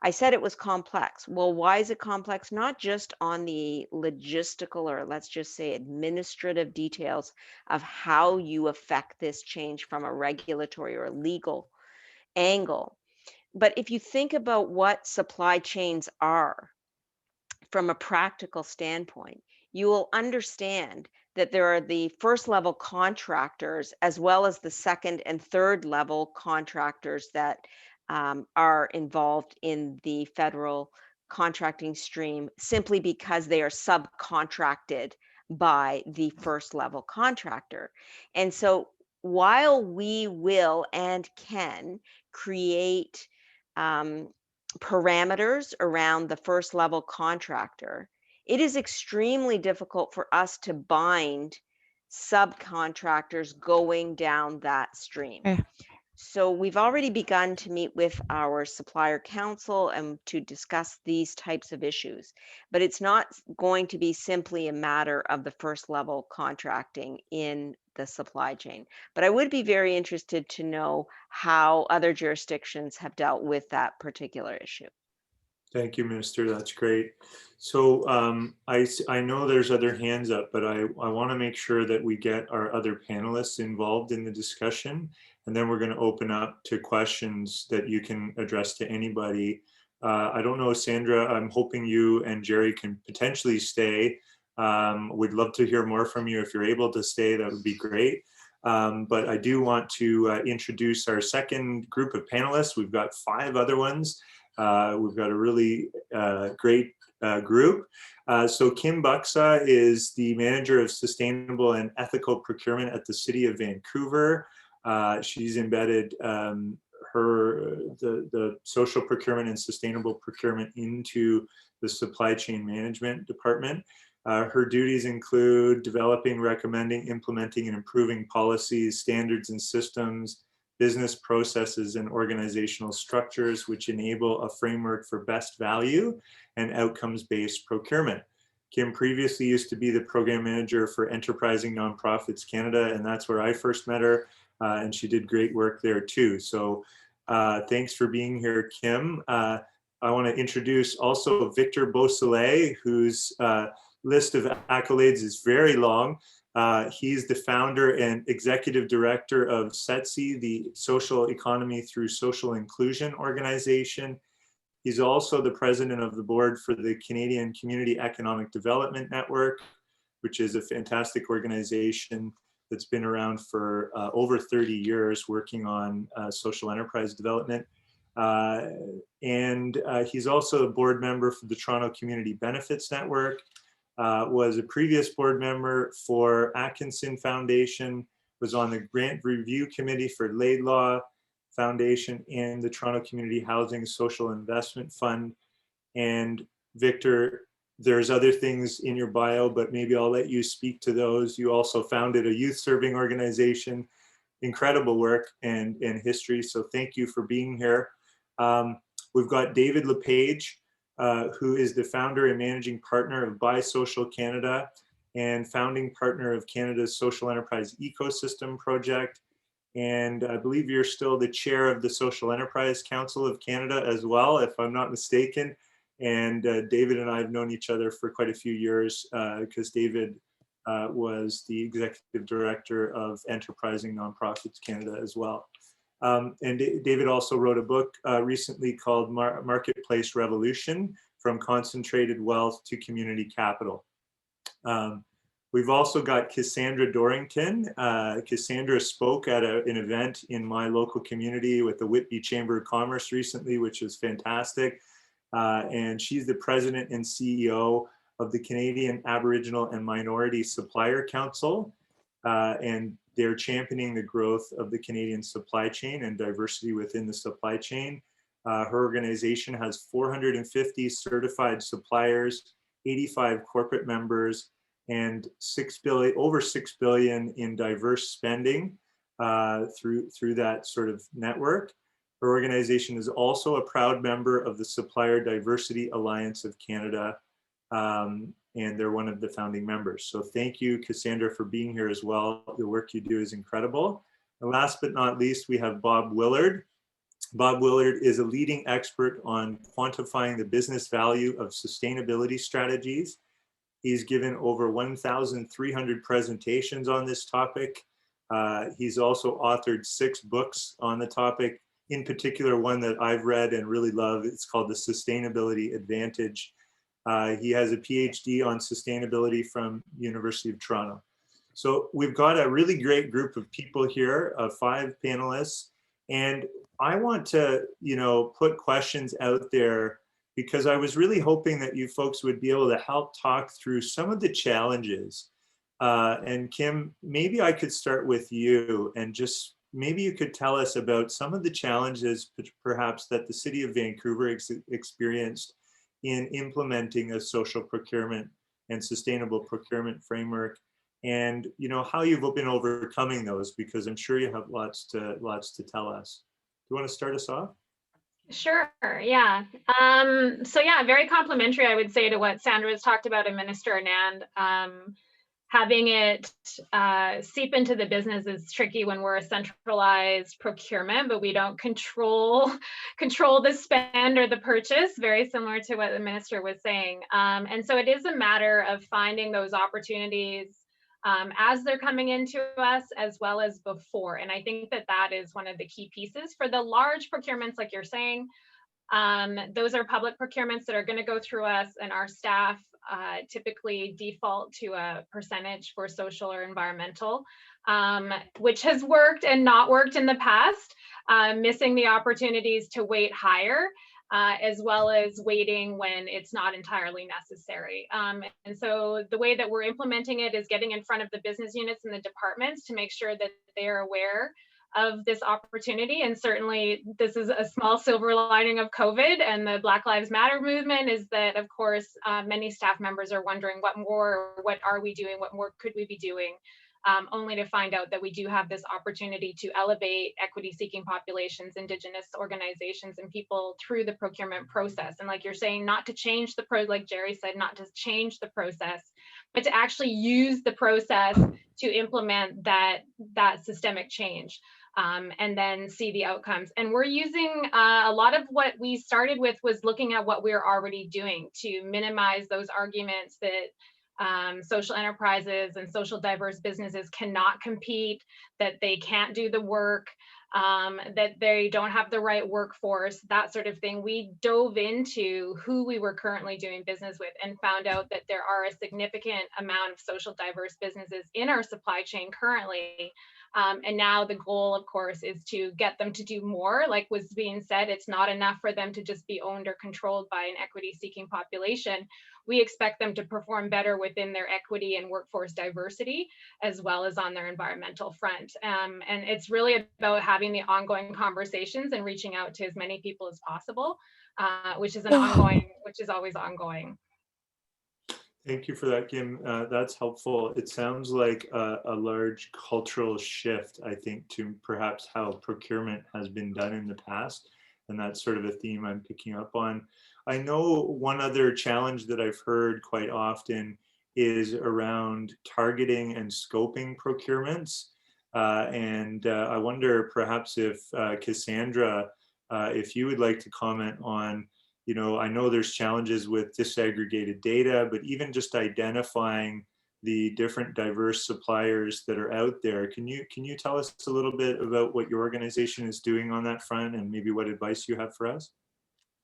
I said it was complex. Well, why is it complex? Not just on the logistical, or let's just say administrative details of how you affect this change from a regulatory or legal angle, but if you think about what supply chains are from a practical standpoint, you will understand that there are the first level contractors as well as the second and third level contractors that are involved in the federal contracting stream, simply because they are subcontracted by the first level contractor. And so while we will and can create parameters around the first level contractor, it is extremely difficult for us to bind subcontractors going down that stream. So we've already begun to meet with our supplier council and to discuss these types of issues, but it's not going to be simply a matter of the first level contracting in the supply chain. But I would be very interested to know how other jurisdictions have dealt with that particular issue. Thank you, Minister. That's great. So I know there's other hands up, but I want to make sure that we get our other panelists involved in the discussion. And then we're going to open up to questions that you can address to anybody. I don't know, Sandra, I'm hoping you and Jerry can potentially stay. We'd love to hear more from you. If you're able to stay, that would be great. But I do want to introduce our second group of panelists. We've got 5 other ones. We've got a really great group. So Kim Buxa is the Manager of Sustainable and Ethical Procurement at the City of Vancouver. She's embedded the social procurement and sustainable procurement into the supply chain management department. Her duties include developing, recommending, implementing, and improving policies, standards, and systems, business processes, and organizational structures which enable a framework for best value and outcomes-based procurement. Kim previously used to be the program manager for Enterprising Nonprofits Canada, and that's where I first met her, and she did great work there too. So thanks for being here, Kim. I want to introduce also Victor Beausoleil, whose list of accolades is very long. He's the founder and executive director of SETSI, the Social Economy Through Social Inclusion organization. He's also the president of the board for the Canadian Community Economic Development Network, which is a fantastic organization that's been around for over 30 years working on social enterprise development. And he's also a board member for the Toronto Community Benefits Network. Was a previous board member for Atkinson Foundation, was on the Grant Review Committee for Laidlaw Foundation and the Toronto Community Housing Social Investment Fund. And Victor, there's other things in your bio, but maybe I'll let you speak to those. You also founded a youth serving organization, incredible work and history. So thank you for being here. We've got David LePage, who is the founder and managing partner of Buy Social Canada and founding partner of Canada's Social Enterprise Ecosystem Project. And I believe you're still the chair of the Social Enterprise Council of Canada as well, if I'm not mistaken. And David and I have known each other for quite a few years because David was the executive director of Enterprising Nonprofits Canada as well. And David also wrote a book recently called Marketplace Revolution: From Concentrated Wealth to Community Capital. We've also got Cassandra Dorrington. Cassandra spoke at an event in my local community with the Whitby Chamber of Commerce recently, which was fantastic. And she's the president and CEO of the Canadian Aboriginal and Minority Supplier Council. And they're championing the growth of the Canadian supply chain and diversity within the supply chain. Her organization has 450 certified suppliers, 85 corporate members, and over 6 billion in diverse spending through that sort of network. Her organization is also a proud member of the Supplier Diversity Alliance of Canada, and they're one of the founding members. So thank you, Cassandra, for being here as well. The work you do is incredible. And last but not least, we have Bob Willard. Bob Willard is a leading expert on quantifying the business value of sustainability strategies. He's given over 1,300 presentations on this topic. He's also authored 6 books on the topic, in particular one that I've read and really love. It's called The Sustainability Advantage. He has a PhD on sustainability from University of Toronto. So we've got a really great group of people here, 5 panelists, and I want to, put questions out there because I was really hoping that you folks would be able to help talk through some of the challenges. And Kim, maybe I could start with you and just maybe you could tell us about some of the challenges perhaps that the City of Vancouver experienced in implementing a social procurement and sustainable procurement framework, and how you've been overcoming those, because I'm sure you have lots to tell us. Do you want to start us off? Sure, yeah. So yeah, very complimentary, I would say, to what Sandra has talked about and Minister Anand. Having it seep into the business is tricky when we're a centralized procurement, but we don't control the spend or the purchase, very similar to what the minister was saying. And so it is a matter of finding those opportunities as they're coming into us, as well as before. And I think that is one of the key pieces for the large procurements, like you're saying. Those are public procurements that are going to go through us, and our staff typically default to a percentage for social or environmental, which has worked and not worked in the past, missing the opportunities to weight higher, as well as waiting when it's not entirely necessary. And so the way that we're implementing it is getting in front of the business units and the departments to make sure that they're aware of this opportunity. And certainly this is a small silver lining of COVID and the Black Lives Matter movement, is that, of course, many staff members are wondering what are we doing, what more could we be doing, only to find out that we do have this opportunity to elevate equity-seeking populations, Indigenous organizations, and people through the procurement process. And like you're saying, not to change like Jerry said, not to change the process, but to actually use the process to implement that systemic change. And then see the outcomes. And we're using a lot of what we started with was looking at what we're already doing to minimize those arguments that social enterprises and social diverse businesses cannot compete, that they can't do the work, that they don't have the right workforce, that sort of thing. We dove into who we were currently doing business with and found out that there are a significant amount of social diverse businesses in our supply chain currently. And now the goal, of course, is to get them to do more. Like was being said, it's not enough for them to just be owned or controlled by an equity-seeking population. We expect them to perform better within their equity and workforce diversity, as well as on their environmental front. And it's really about having the ongoing conversations and reaching out to as many people as possible, which is always ongoing. Thank you for that, Kim. That's helpful. It sounds like a large cultural shift, I think, to perhaps how procurement has been done in the past. And that's sort of a theme I'm picking up on. I know one other challenge that I've heard quite often is around targeting and scoping procurements. And I wonder perhaps if Cassandra, if you would like to comment on, I know there's challenges with disaggregated data, but even just identifying the different diverse suppliers that are out there. Can you tell us a little bit about what your organization is doing on that front and maybe what advice you have for us?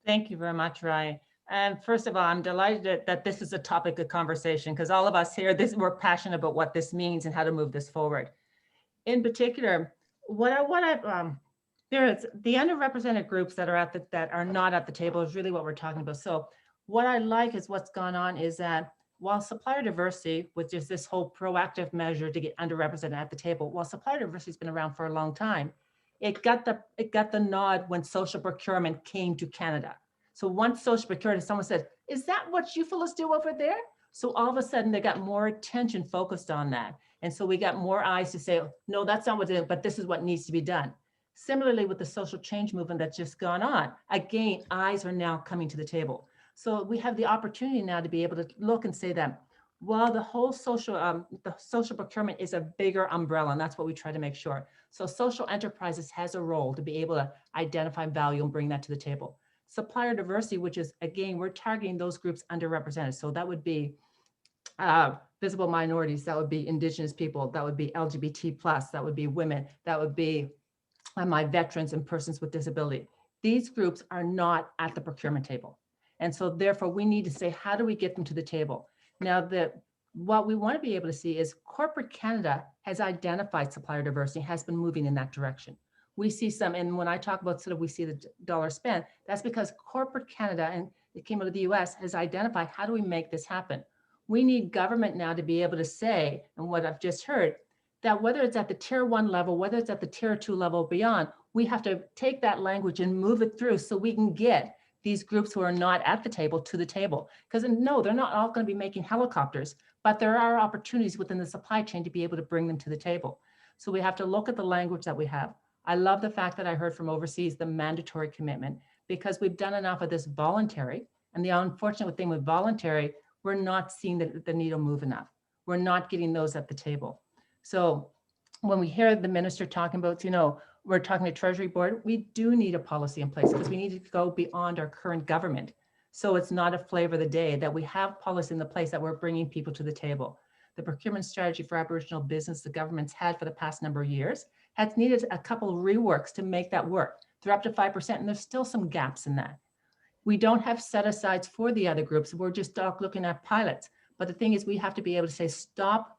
Thank you very much, Ryan. And first of all, I'm delighted that this is a topic of conversation, because all of us here, we're passionate about what this means and how to move this forward. In particular, there's the underrepresented groups that are not at the table is really what we're talking about. So what I like is what's gone on is that while supplier diversity, which is this whole proactive measure to get underrepresented at the table, while supplier diversity has been around for a long time, it got the nod when social procurement came to Canada. So once social procurement, someone said, "Is that what you fellows do over there?" So all of a sudden they got more attention focused on that. And so we got more eyes to say, no, that's not what it is, but this is what needs to be done. Similarly, with the social change movement that's just gone on, again, eyes are now coming to the table. So we have the opportunity now to be able to look and say that while the whole social procurement is a bigger umbrella, and that's what we try to make sure. So social enterprises has a role to be able to identify value and bring that to the table. Supplier diversity, which is, again, we're targeting those groups underrepresented. So that would be visible minorities, that would be Indigenous people, that would be LGBT+, that would be women, that would be my veterans and persons with disability. These groups are not at the procurement table. And so therefore we need to say, how do we get them to the table? Now, what we want to be able to see is corporate Canada has identified supplier diversity, has been moving in that direction. We see some, and when I talk about sort of we see the dollar spent, that's because corporate Canada, and it came out of the US, has identified how do we make this happen? We need government now to be able to say, and what I've just heard, that whether it's at the tier 1 level, whether it's at the tier 2 level beyond, we have to take that language and move it through so we can get these groups who are not at the table to the table. Because no, they're not all going to be making helicopters, but there are opportunities within the supply chain to be able to bring them to the table. So we have to look at the language that we have. I love the fact that I heard from overseas the mandatory commitment, because we've done enough of this voluntary. And the unfortunate thing with voluntary, we're not seeing the needle move enough. We're not getting those at the table. So when we hear the minister talking about, we're talking to Treasury Board, we do need a policy in place because we need to go beyond our current government. So it's not a flavor of the day that we have policy in the place that we're bringing people to the table. The procurement strategy for Aboriginal business the government's had for the past number of years has needed a couple of reworks to make that work. They're up to 5%, and there's still some gaps in that. We don't have set-asides for the other groups. We're just looking at pilots. But the thing is, we have to be able to say, stop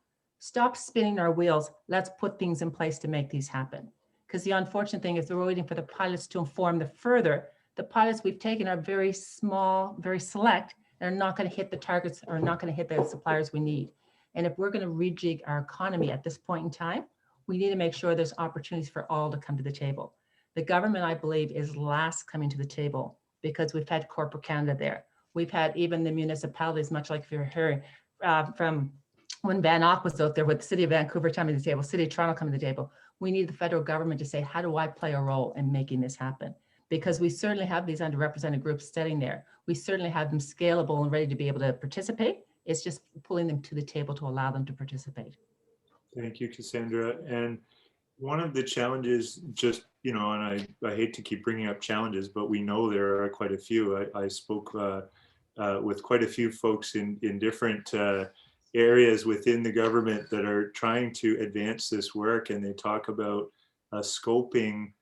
spinning our wheels. Let's put things in place to make these happen. Because the unfortunate thing is we're waiting for the pilots to inform the further. The pilots we've taken are very small, very select, and are not going to hit the targets or not going to hit the suppliers we need. And if we're going to rejig our economy at this point in time, we need to make sure there's opportunities for all to come to the table. The government, I believe, is last coming to the table because we've had corporate Canada there. We've had even the municipalities, much like you're hearing from when Van Ock was out there with the City of Vancouver coming to the table, City of Toronto coming to the table. We need the federal government to say, how do I play a role in making this happen? Because we certainly have these underrepresented groups sitting there. We certainly have them scalable and ready to be able to participate. It's just pulling them to the table to allow them to participate. Thank you, Cassandra. And one of the challenges, just, and I hate to keep bringing up challenges, but we know there are quite a few. I spoke with quite a few folks in different areas within the government that are trying to advance this work, and they talk about scoping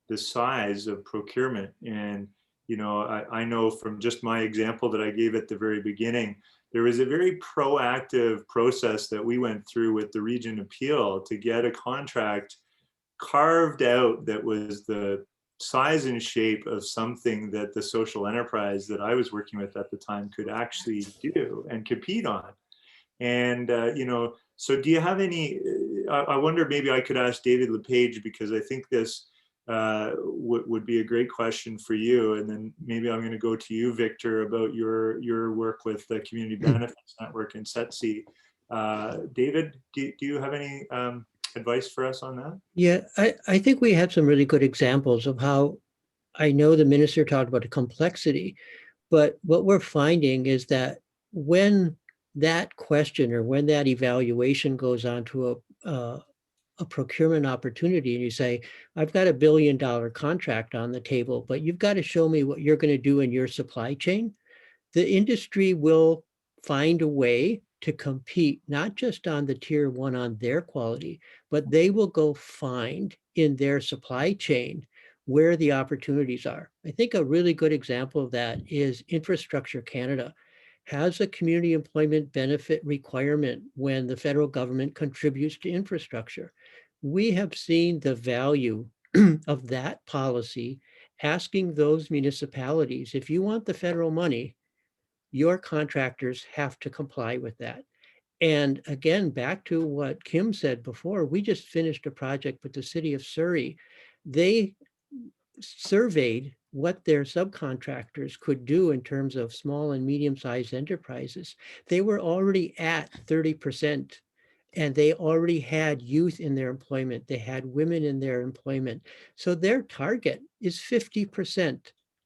the size of procurement. And, I know from just my example that I gave at the very beginning, there was a very proactive process that we went through with the Region Appeal to get a contract carved out that was the size and shape of something that the social enterprise that I was working with at the time could actually do and compete on. And, so do you have any, I wonder, maybe I could ask David LePage, because I think this would be a great question for you. And then maybe I'm going to go to you, Victor, about your work with the Community Benefits Network and SETC. David, do you have any advice for us on that? Yeah, I think we have some really good examples of how, I know the minister talked about the complexity, but what we're finding is that when that question or when that evaluation goes on to a procurement opportunity and you say, I've got $1 billion contract on the table, but you've got to show me what you're going to do in your supply chain, the industry will find a way to compete, not just on the tier one on their quality, but they will go find in their supply chain where the opportunities are. I think a really good example of that is Infrastructure Canada has a community employment benefit requirement when the federal government contributes to infrastructure. We have seen the value of that policy, asking those municipalities, if you want the federal money, your contractors have to comply with that. And again, back to what Kim said before, we just finished a project with the City of Surrey. They surveyed what their subcontractors could do in terms of small and medium-sized enterprises. They were already at 30%, and they already had youth in their employment. They had women in their employment. So their target is 50%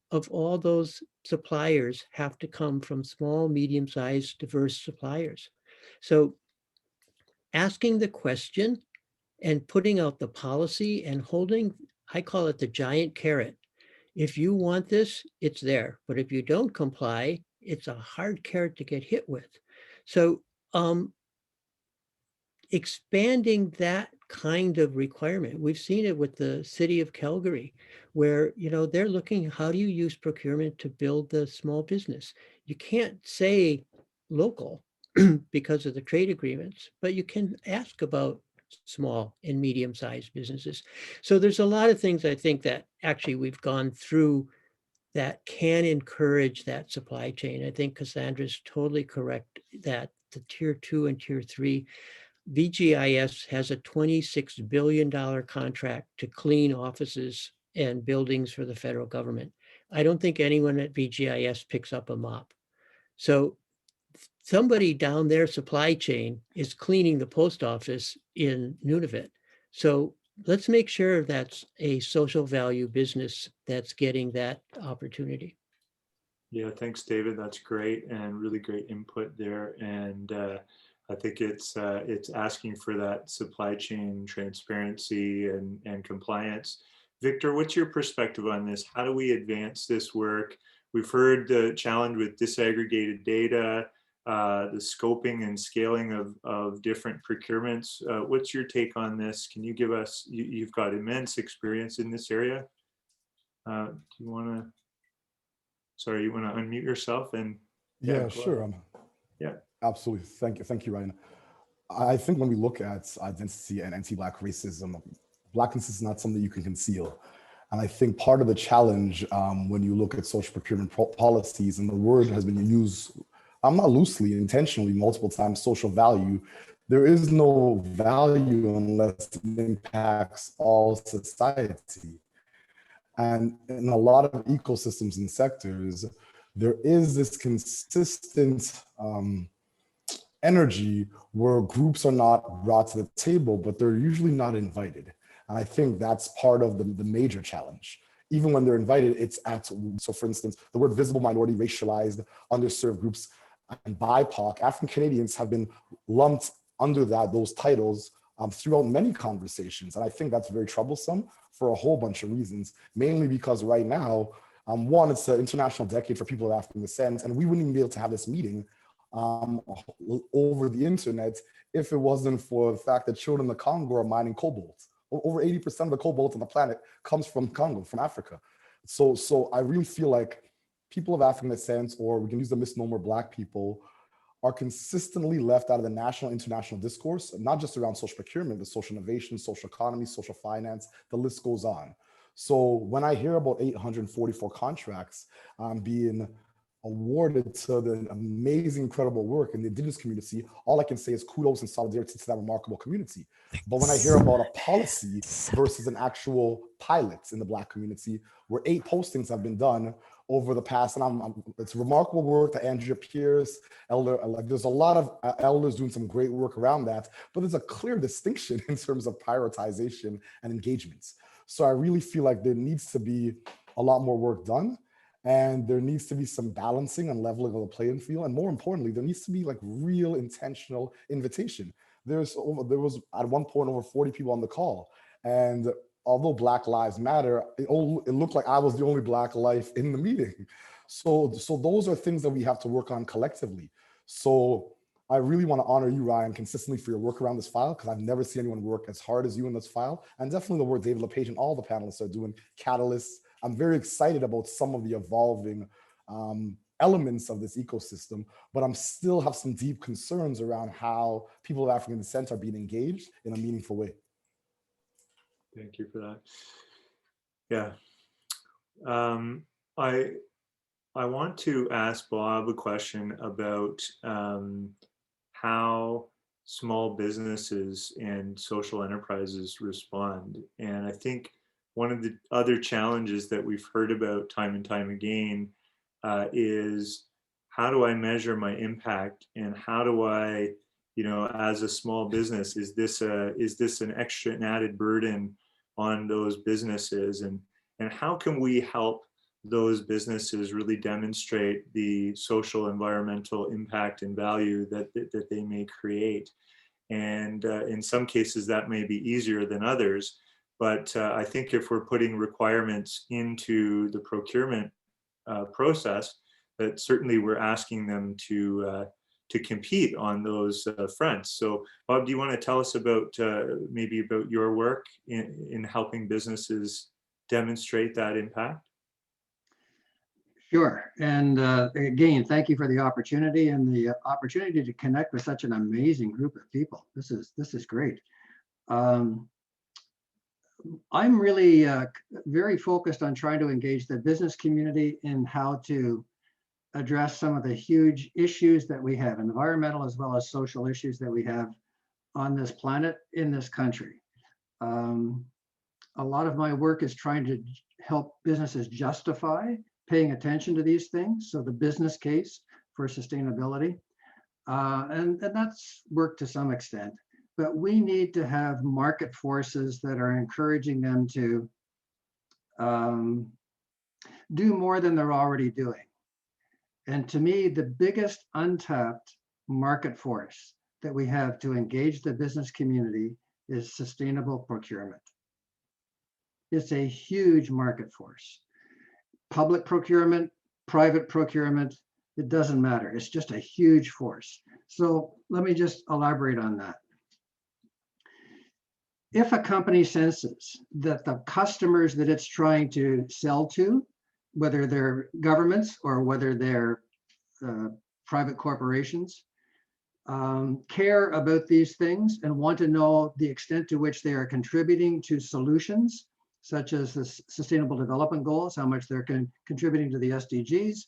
of all those suppliers have to come from small, medium-sized, diverse suppliers. So asking the question and putting out the policy and holding, I call it the giant carrot. If you want this, it's there. But if you don't comply, it's a hard carrot to get hit with. So expanding that kind of requirement, we've seen it with the City of Calgary, where they're looking, how do you use procurement to build the small business? You can't say local because of the trade agreements, but you can ask about small and medium-sized businesses. So there's a lot of things I think that actually we've gone through that can encourage that supply chain. I think Cassandra's totally correct that the tier 2 and tier 3, VGIS has a $26 billion contract to clean offices and buildings for the federal government. I don't think anyone at VGIS picks up a mop. So somebody down their supply chain is cleaning the post office in Nunavut. So let's make sure that's a social value business that's getting that opportunity. Yeah, thanks, David. That's great and really great input there. And I think it's asking for that supply chain transparency and compliance. Victor, what's your perspective on this? How do we advance this work? We've heard the challenge with disaggregated data, the scoping and scaling of different procurements. What's your take on this? Can you give us, you've got immense experience in this area. Do you want to, sorry, you want to unmute yourself and? Yeah, sure. Yeah, absolutely. Thank you, Ryan. I think when we look at identity and anti-Black racism, Blackness is not something you can conceal. And I think part of the challenge when you look at social procurement policies, and the word has been used, not loosely, intentionally, multiple times, social value, there is no value unless it impacts all society. And in a lot of ecosystems and sectors, there is this consistent energy where groups are not brought to the table, but they're usually not invited. And I think that's part of the major challenge. Even when they're invited, it's at, so for instance, the word visible minority, racialized, underserved groups, and BIPOC, African Canadians have been lumped under those titles throughout many conversations. And I think that's very troublesome for a whole bunch of reasons, mainly because right now, one, it's an international decade for people of African descent, and we wouldn't even be able to have this meeting over the internet if it wasn't for the fact that children in the Congo are mining cobalt. Over 80% of the cobalt on the planet comes from Congo, from Africa. So I really feel like people of African descent, or we can use the misnomer Black people, are consistently left out of the national, international discourse, not just around social procurement, but social innovation, social economy, social finance, the list goes on. So when I hear about 844 contracts being awarded to the amazing, incredible work in the Indigenous community, all I can say is kudos and solidarity to that remarkable community. But when I hear about a policy versus an actual pilot in the Black community, where 8 postings have been done over the past, and it's remarkable work that Andrea Pierce, Elder, like there's a lot of elders doing some great work around that, but there's a clear distinction in terms of prioritization and engagements. So I really feel like there needs to be a lot more work done. And there needs to be some balancing and leveling of the playing field. And more importantly, there needs to be like real intentional invitation. There was at one point over 40 people on the call. And although Black Lives Matter, it looked like I was the only Black life in the meeting. So those are things that we have to work on collectively. So I really want to honor you, Ryan, consistently for your work around this file, because I've never seen anyone work as hard as you in this file. And definitely the work David LePage and all the panelists are doing, catalysts. I'm very excited about some of the evolving elements of this ecosystem, but I'm still have some deep concerns around how people of African descent are being engaged in a meaningful way. Thank you for that. Yeah. I want to ask Bob a question about how small businesses and social enterprises respond. And I think one of the other challenges that we've heard about time and time again is how do I measure my impact, and how do I, as a small business, is this an extra and added burden on those businesses, and how can we help those businesses really demonstrate the social, environmental impact and value that they may create? And in some cases that may be easier than others. But I think if we're putting requirements into the procurement process, that certainly we're asking them to compete on those fronts. So, Bob, do you want to tell us about maybe about your work in helping businesses demonstrate that impact? Sure. And again, thank you for the opportunity and the opportunity to connect with such an amazing group of people. This is great. I'm really very focused on trying to engage the business community in how to address some of the huge issues that we have, environmental as well as social issues that we have on this planet, in this country. A lot of my work is trying to help businesses justify paying attention to these things. So the business case for sustainability. And that's worked to some extent. But we need to have market forces that are encouraging them to do more than they're already doing. And to me, the biggest untapped market force that we have to engage the business community is sustainable procurement. It's a huge market force. Public procurement, private procurement, it doesn't matter. It's just a huge force. So let me just elaborate on that. If a company senses that the customers that it's trying to sell to, whether they're governments or whether they're private corporations, care about these things and want to know the extent to which they are contributing to solutions, such as the Sustainable Development Goals, how much they're contributing to the SDGs,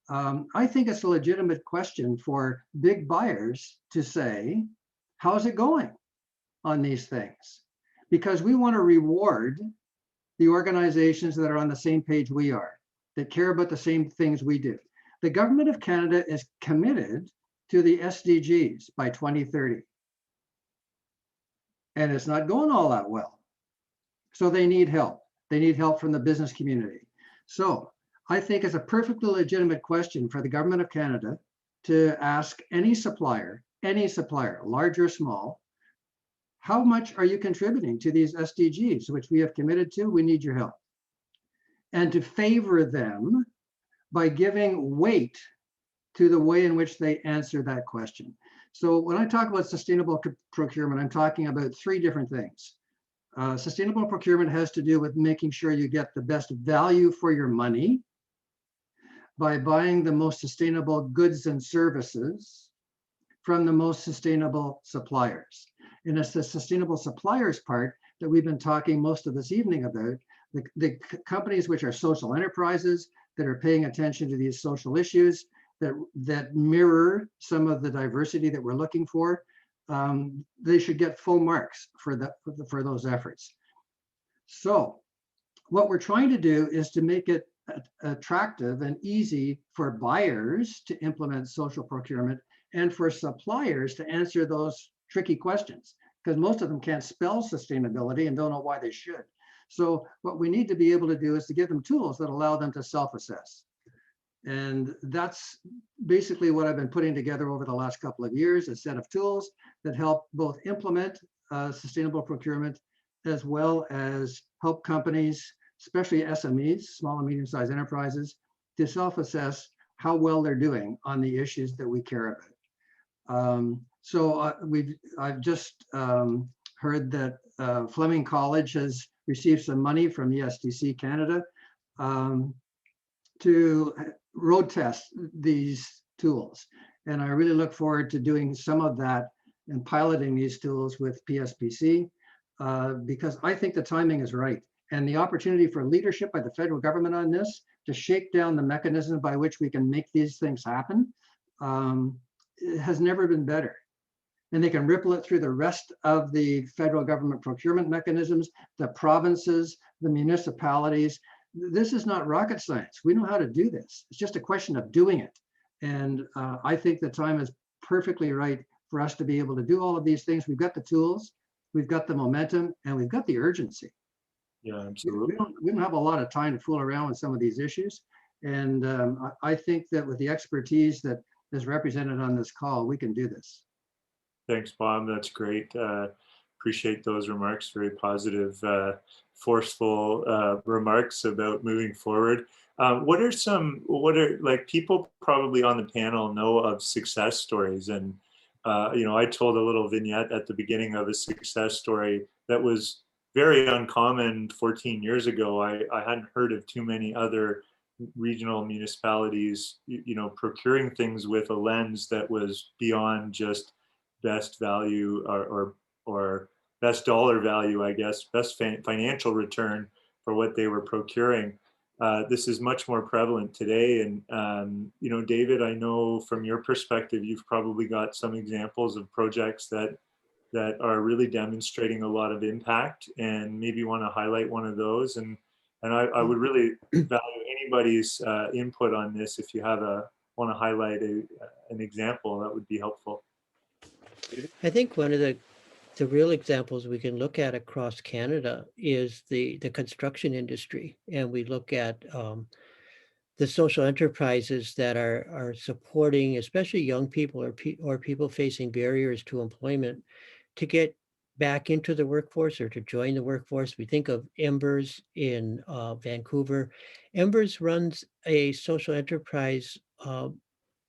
I think it's a legitimate question for big buyers to say, how's it going on these things? Because we want to reward the organizations that are on the same page we are, that care about the same things we do. The Government of Canada is committed to the SDGs by 2030. And it's not going all that well. So they need help. They need help from the business community. So I think it's a perfectly legitimate question for the Government of Canada to ask any supplier, large or small, how much are you contributing to these SDGs, which we have committed to? We need your help. And to favor them by giving weight to the way in which they answer that question. So when I talk about sustainable procurement, I'm talking about three different things. Sustainable procurement has to do with making sure you get the best value for your money by buying the most sustainable goods and services from the most sustainable suppliers. And it's the sustainable suppliers part that we've been talking most of this evening about. The companies which are social enterprises that are paying attention to these social issues, that mirror some of the diversity that we're looking for, they should get full marks for those efforts. So what we're trying to do is to make it attractive and easy for buyers to implement social procurement and for suppliers to answer those tricky questions, because most of them can't spell sustainability and don't know why they should. So what we need to be able to do is to give them tools that allow them to self-assess. And that's basically what I've been putting together over the last couple of years, a set of tools that help both implement sustainable procurement as well as help companies, especially SMEs, small and medium-sized enterprises, to self-assess how well they're doing on the issues that we care about. I've just heard that Fleming College has received some money from the SDC Canada to road test these tools. And I really look forward to doing some of that and piloting these tools with PSPC because I think the timing is right. And the opportunity for leadership by the federal government on this to shake down the mechanism by which we can make these things happen has never been better. And they can ripple it through the rest of the federal government procurement mechanisms, the provinces, the municipalities. This is not rocket science. We know how to do this. It's just a question of doing it. And I think the time is perfectly right for us to be able to do all of these things. We've got the tools, we've got the momentum, and we've got the urgency. Yeah, absolutely. We don't have a lot of time to fool around with some of these issues. And I think that with the expertise that is represented on this call, we can do this. Thanks, Bob. That's great. Appreciate those remarks. Very positive, forceful remarks about moving forward. What are like people probably on the panel know of success stories? And, I told a little vignette at the beginning of a success story that was very uncommon 14 years ago. I hadn't heard of too many other regional municipalities, procuring things with a lens that was beyond just best value or best dollar value, I guess, best financial return for what they were procuring. This is much more prevalent today. And, David, I know from your perspective, you've probably got some examples of projects that are really demonstrating a lot of impact, and maybe want to highlight one of those. And I would really value anybody's input on this if you have a want to highlight an example, that would be helpful. I think one of the real examples we can look at across Canada is the construction industry. And we look at the social enterprises that are supporting, especially young people or people facing barriers to employment, to get back into the workforce or to join the workforce. We think of Embers in Vancouver. Embers runs a social enterprise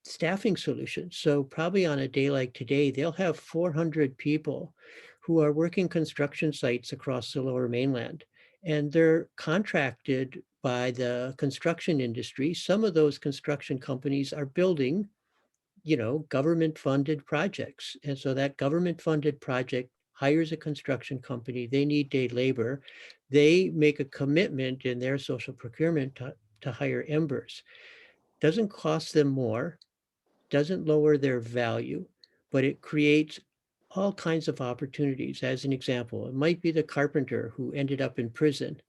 staffing solution. So probably on a day like today, they'll have 400 people who are working construction sites across the Lower Mainland. And they're contracted by the construction industry. Some of those construction companies are building, government funded projects. And so that government funded project hires a construction company. They need day labor. They make a commitment in their social procurement to hire Embers. Doesn't cost them more, doesn't lower their value, but it creates all kinds of opportunities. As an example, it might be the carpenter who ended up in prison,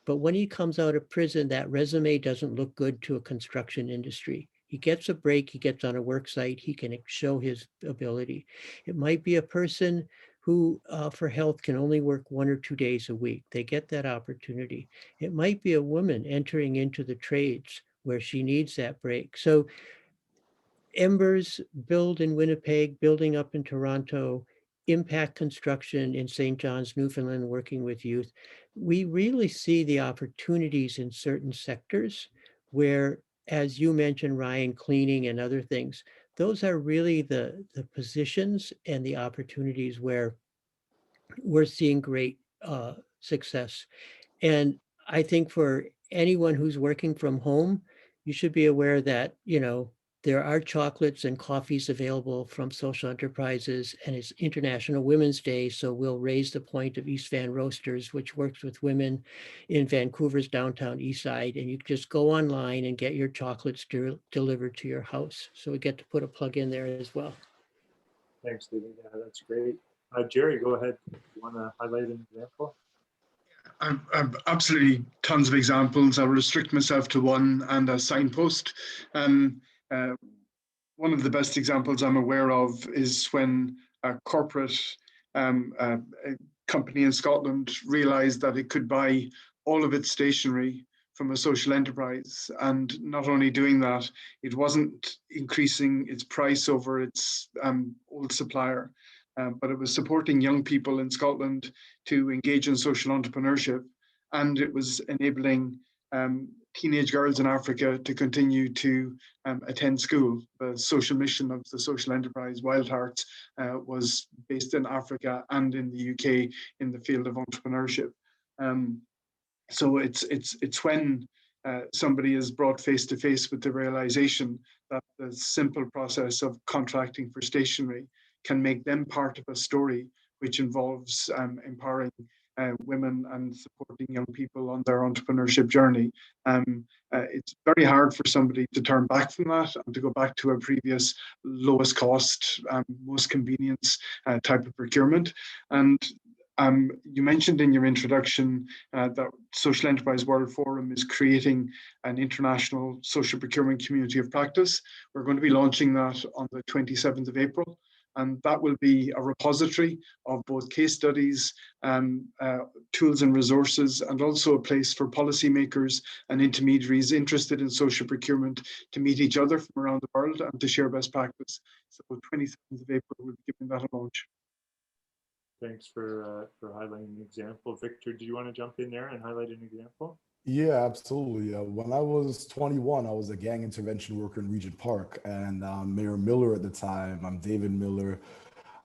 but when he comes out of prison, that resume doesn't look good to a construction industry. He gets a break, he gets on a work site, he can show his ability. It might be a person who for health can only work 1 or 2 days a week. They get that opportunity. It might be a woman entering into the trades where she needs that break. So Embers build in Winnipeg, building up in Toronto, Impact Construction in St. John's, Newfoundland, working with youth. We really see the opportunities in certain sectors where, as you mentioned, Ryan, cleaning and other things, those are really the positions and the opportunities where we're seeing great success. And I think for anyone who's working from home, you should be aware that, there are chocolates and coffees available from social enterprises, and it's International Women's Day. So we'll raise the point of East Van Roasters, which works with women in Vancouver's downtown east side. And you can just go online and get your chocolates delivered to your house. So we get to put a plug in there as well. Thanks, David. Yeah, that's great. Jerry, go ahead. You want to highlight an example? I've absolutely tons of examples. I'll restrict myself to one and a signpost. One of the best examples I'm aware of is when a corporate a company in Scotland realized that it could buy all of its stationery from a social enterprise. And not only doing that, it wasn't increasing its price over its old supplier, but it was supporting young people in Scotland to engage in social entrepreneurship. And it was enabling teenage girls in Africa to continue to attend school. The social mission of the social enterprise Wild Hearts was based in Africa and in the UK in the field of entrepreneurship. So it's when somebody is brought face to face with the realization that the simple process of contracting for stationery can make them part of a story which involves empowering women and supporting young people on their entrepreneurship journey. It's very hard for somebody to turn back from that and to go back to a previous lowest cost, most convenience type of procurement. And you mentioned in your introduction that Social Enterprise World Forum is creating an international social procurement community of practice. We're going to be launching that on the 27th of April. And that will be a repository of both case studies, tools and resources, and also a place for policymakers and intermediaries interested in social procurement to meet each other from around the world and to share best practice. So 27th of April, we'll be giving that a launch. Thanks for highlighting the example. Victor, do you want to jump in there and highlight an example? Yeah, absolutely. When I was 21, I was a gang intervention worker in Regent Park, and Mayor Miller at the time, David Miller,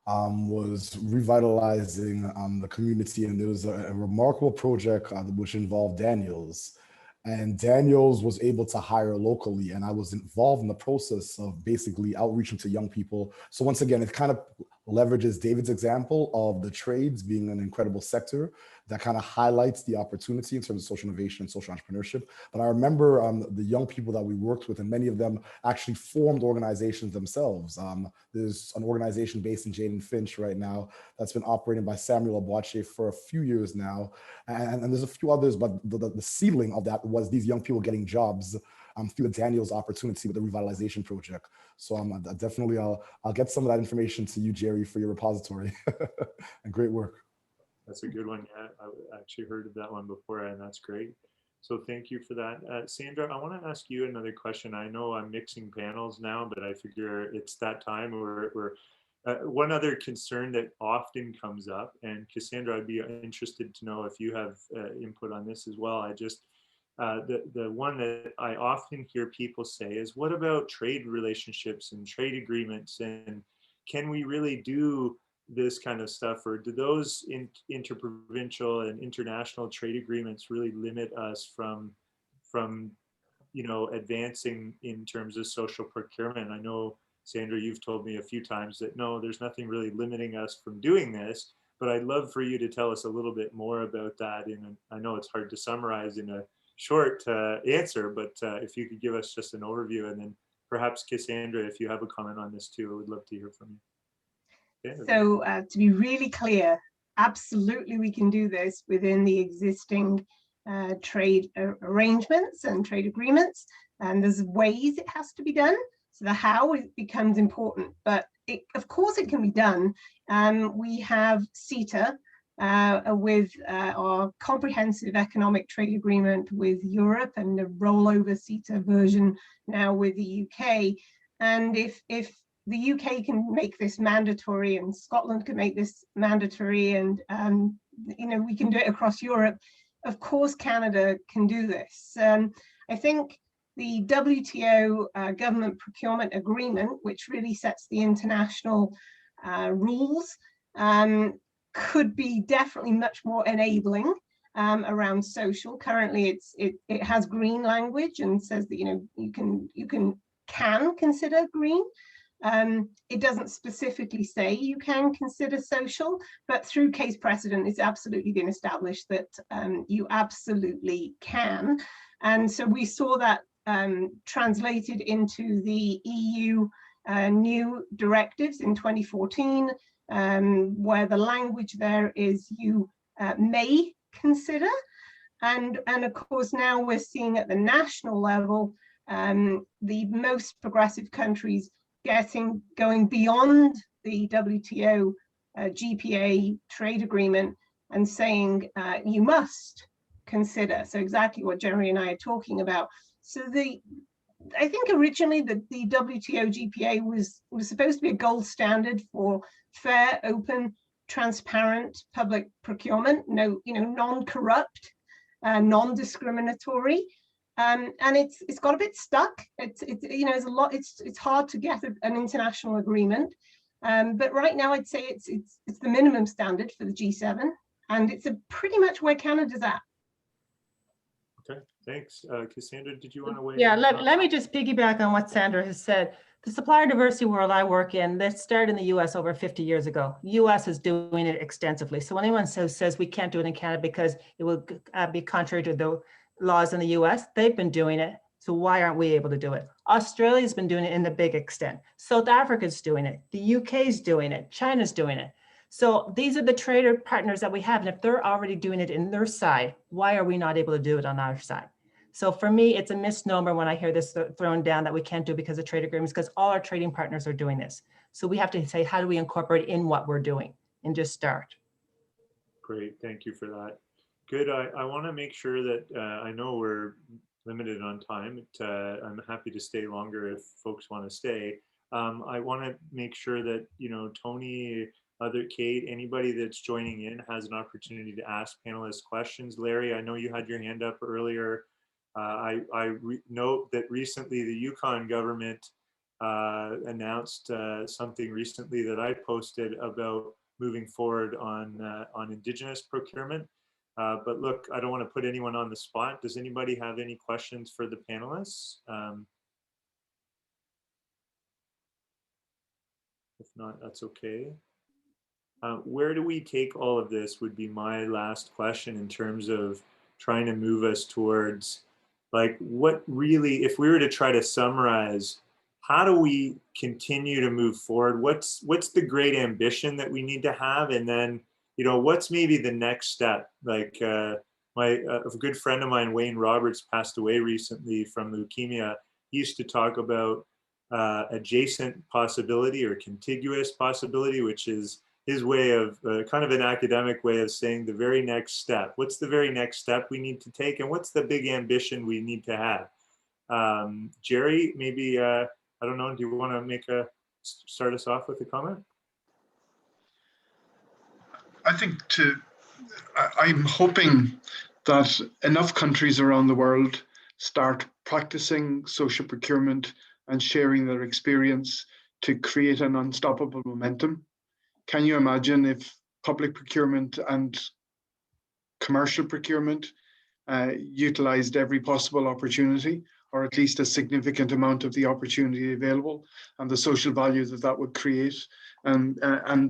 was revitalizing the community, and there was a remarkable project which involved Daniels. And Daniels was able to hire locally, and I was involved in the process of basically outreaching to young people. So once again, it kind of leverages David's example of the trades being an incredible sector that kind of highlights the opportunity in terms of social innovation and social entrepreneurship. But I remember the young people that we worked with, and many of them actually formed organizations themselves. There's an organization based in Jane and Finch right now that's been operated by Samuel Abuache for a few years now. And there's a few others, but the ceiling of that was these young people getting jobs through the Daniels opportunity with the revitalization project. So definitely, I'll get some of that information to you, Jerry, for your repository. And great work. That's a good one. Yeah, I actually heard of that one before, and that's great. So thank you for that. Sandra, I want to ask you another question. I know I'm mixing panels now, but I figure it's that time where one other concern that often comes up, and Cassandra, I'd be interested to know if you have input on this as well. The one that I often hear people say is, what about trade relationships and trade agreements? And can we really do this kind of stuff, or do those interprovincial and international trade agreements really limit us from advancing in terms of social procurement? I know, Sandra, you've told me a few times that no, there's nothing really limiting us from doing this, but I'd love for you to tell us a little bit more about that. I know it's hard to summarize in a short answer, but if you could give us just an overview, and then perhaps Cassandra, if you have a comment on this too, I would love to hear from you. So to be really clear, absolutely we can do this within the existing trade arrangements and trade agreements, and there's ways it has to be done. So the how becomes important, but of course it can be done. We have CETA with our comprehensive economic trade agreement with Europe, and the rollover CETA version now with the UK. And if the UK can make this mandatory, and Scotland can make this mandatory, and we can do it across Europe, of course Canada can do this. I think the WTO government procurement agreement, which really sets the international rules, could be definitely much more enabling around social. Currently it has green language and says that you can consider green. It doesn't specifically say you can consider social, but through case precedent, it's absolutely been established that you absolutely can. And so we saw that translated into the EU new directives in 2014, where the language there is you may consider. And of course, now we're seeing at the national level, the most progressive countries going beyond the WTO GPA trade agreement and saying you must consider. So exactly what Jeremy and I are talking about. So I think originally the WTO GPA was supposed to be a gold standard for fair, open, transparent public procurement, non-corrupt, non-discriminatory. And it's got a bit stuck. There's a lot. It's hard to get an international agreement, but right now I'd say it's the minimum standard for the G7, and it's pretty much where Canada's at. Okay, thanks, Cassandra. Did you want to weigh in? Yeah, let me just piggyback on what Sandra has said. The supplier diversity world I work in, that started in the US over 50 years ago. US is doing it extensively. So when anyone says we can't do it in Canada because it will be contrary to the laws in the US, they've been doing it. So why aren't we able to do it? Australia's been doing it in a big extent. South Africa's doing it. The UK's doing it. China's doing it. So these are the trader partners that we have. And if they're already doing it in their side, why are we not able to do it on our side? So for me, it's a misnomer when I hear this thrown down that we can't do it because of trade agreements, because all our trading partners are doing this. So we have to say, how do we incorporate in what we're doing and just start? Great, thank you for that. Good, I want to make sure that I know we're limited on time. I'm happy to stay longer if folks want to stay. I want to make sure that, Tony, Kate, anybody that's joining in has an opportunity to ask panelists questions. Larry, I know you had your hand up earlier. I note that recently the Yukon government announced something recently that I posted about moving forward on Indigenous procurement. But look, I don't want to put anyone on the spot. Does anybody have any questions for the panelists? If not, that's okay. Where do we take all of this would be my last question in terms of trying to move us towards, like, what really, if we were to try to summarize, how do we continue to move forward? What's the great ambition that we need to have? And then, what's maybe the next step? Like, a good friend of mine, Wayne Roberts, passed away recently from leukemia. He used to talk about adjacent possibility or contiguous possibility, which is his way of kind of an academic way of saying the very next step. What's the very next step we need to take, and what's the big ambition we need to have? Jerry, maybe, I don't know, do you want to start us off with a comment? I think I'm hoping that enough countries around the world start practicing social procurement and sharing their experience to create an unstoppable momentum. Can you imagine if public procurement and commercial procurement utilized every possible opportunity, or at least a significant amount of the opportunity available, and the social value that that would create, and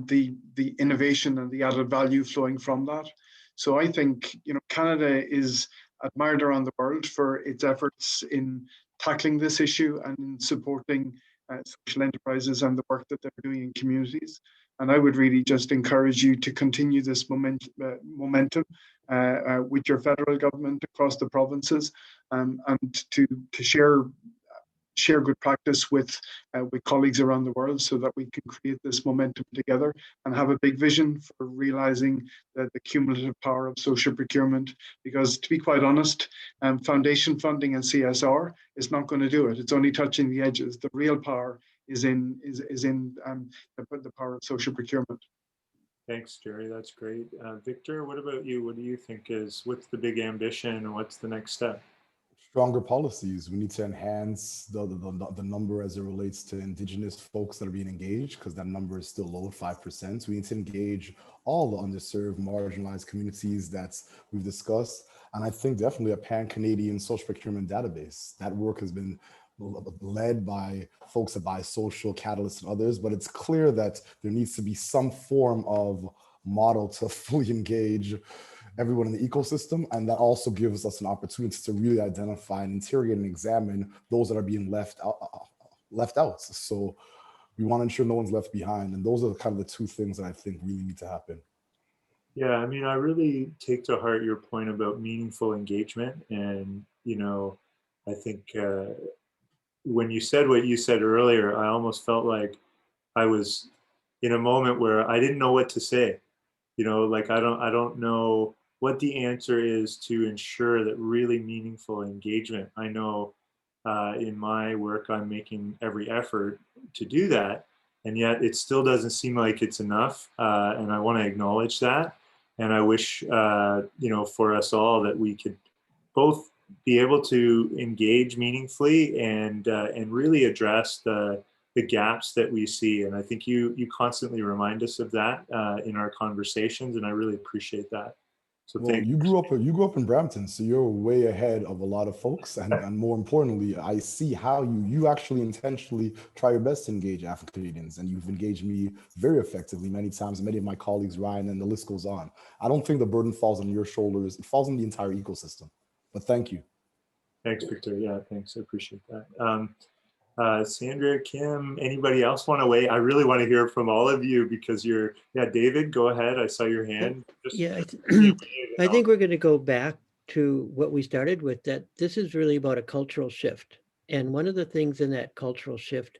the innovation and the added value flowing from that? So I think, you know, Canada is admired around the world for its efforts in tackling this issue and in supporting social enterprises and the work that they're doing in communities. And I would really just encourage you to continue this momentum with your federal government across the provinces, and to share good practice with colleagues around the world, so that we can create this momentum together and have a big vision for realizing the cumulative power of social procurement. Because, to be quite honest, foundation funding and CSR is not going to do it. It's only touching the edges. The real power is in the power of social procurement. Thanks, Jerry. That's great. Victor, what about you? What do you think what's the big ambition, and what's the next step? Stronger policies. We need to enhance the number as it relates to Indigenous folks that are being engaged, because that number is still low at 5%. We need to engage all the underserved, marginalized communities that we've discussed. And I think definitely a pan-Canadian social procurement database. That work has been led by folks at Social, Catalyst, and others, but it's clear that there needs to be some form of model to fully engage everyone in the ecosystem, and that also gives us an opportunity to really identify and interrogate and examine those that are being left out. So we want to ensure no one's left behind, and those are kind of the two things that I think really need to happen. Yeah, I mean, I really take to heart your point about meaningful engagement, and you know, I think when you said what you said earlier, I almost felt like I was in a moment where I didn't know what to say. You know, like I don't know what the answer is to ensure that really meaningful engagement. I know in my work, I'm making every effort to do that, and yet it still doesn't seem like it's enough. And I want to acknowledge that. And I wish, you know, for us all that we could both be able to engage meaningfully and really address the gaps that we see. And I think you constantly remind us of that in our conversations, and I really appreciate that. So well, you grew up in Brampton, so you're way ahead of a lot of folks, and more importantly, I see how you actually intentionally try your best to engage African Canadians, and you've engaged me very effectively many times, many of my colleagues, Ryan, and the list goes on. I don't think the burden falls on your shoulders, it falls on the entire ecosystem, but thank you. Thanks, Victor. Yeah, thanks, I appreciate that. Sandra, Kim, anybody else want to weigh? I really want to hear from all of you, because David, go ahead. I saw your hand. I think we're going to go back to what we started with, that this is really about a cultural shift. And one of the things in that cultural shift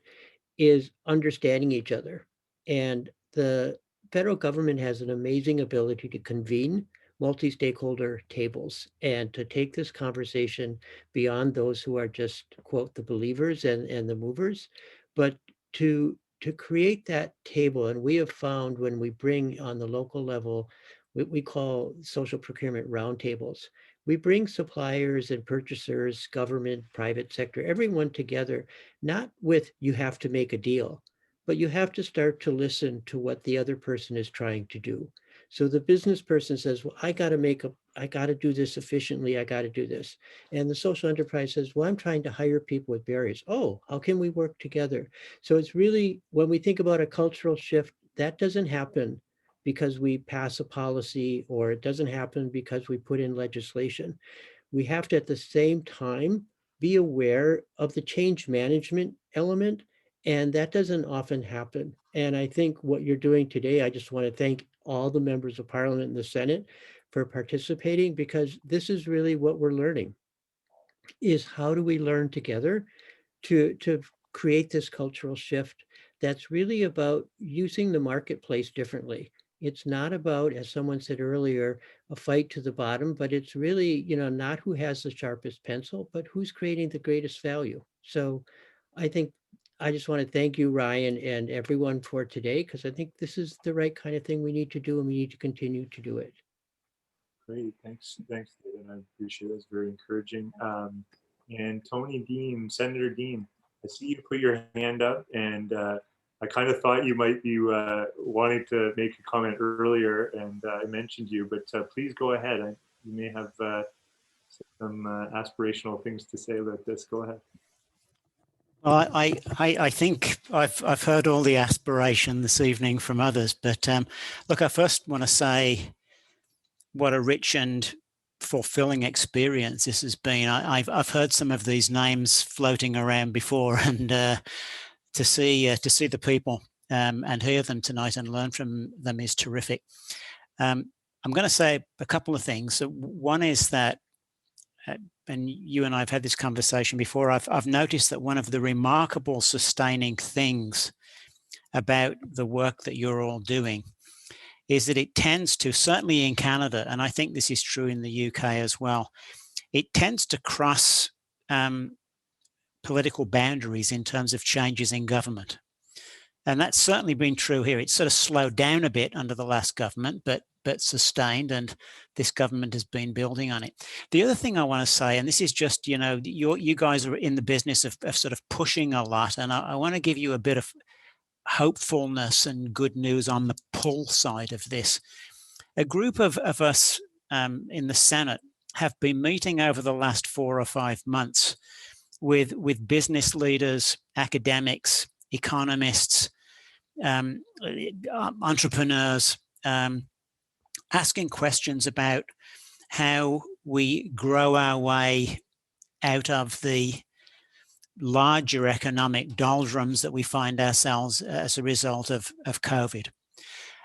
is understanding each other. And the federal government has an amazing ability to convene multi-stakeholder tables and to take this conversation beyond those who are just, quote, the believers and the movers, but to create that table. And we have found when we bring on the local level what we call social procurement roundtables, we bring suppliers and purchasers, government, private sector, everyone together, not with you have to make a deal, but you have to start to listen to what the other person is trying to do. So the business person says, well, I got to do this efficiently. I got to do this. And the social enterprise says, well, I'm trying to hire people with barriers. Oh, how can we work together? So it's really, when we think about a cultural shift, that doesn't happen because we pass a policy, or it doesn't happen because we put in legislation. We have to, at the same time, be aware of the change management element, and that doesn't often happen. And I think what you're doing today, I just want to thank all the members of Parliament and the Senate for participating, because this is really what we're learning, is how do we learn together to create this cultural shift that's really about using the marketplace differently. It's not about, as someone said earlier, a fight to the bottom, but it's really, not who has the sharpest pencil, but who's creating the greatest value. So I think I just want to thank you, Ryan, and everyone for today, because I think this is the right kind of thing we need to do, and we need to continue to do it. Great, thanks, David. I appreciate it. It's very encouraging. And Tony Dean, Senator Dean, I see you put your hand up, and I kind of thought you might be wanting to make a comment earlier, and I mentioned you, but please go ahead. You may have some aspirational things to say about this. Go ahead. Well, I think I've heard all the aspiration this evening from others, but look, I first want to say what a rich and fulfilling experience this has been. I've heard some of these names floating around before, and to see the people and hear them tonight and learn from them is terrific. I'm going to say a couple of things. One is that, and you and I have had this conversation before, I've noticed that one of the remarkable sustaining things about the work that you're all doing is that it tends to, certainly in Canada, and I think this is true in the UK as well, it tends to cross political boundaries in terms of changes in government. And that's certainly been true here. It's sort of slowed down a bit under the last government, but sustained, and this government has been building on it. The other thing I want to say, and this is just, you guys are in the business of sort of pushing a lot, and I want to give you a bit of hopefulness and good news on the pull side of this. A group of us in the Senate have been meeting over the last 4 or 5 months with business leaders, academics, economists, entrepreneurs, asking questions about how we grow our way out of the larger economic doldrums that we find ourselves as a result of COVID.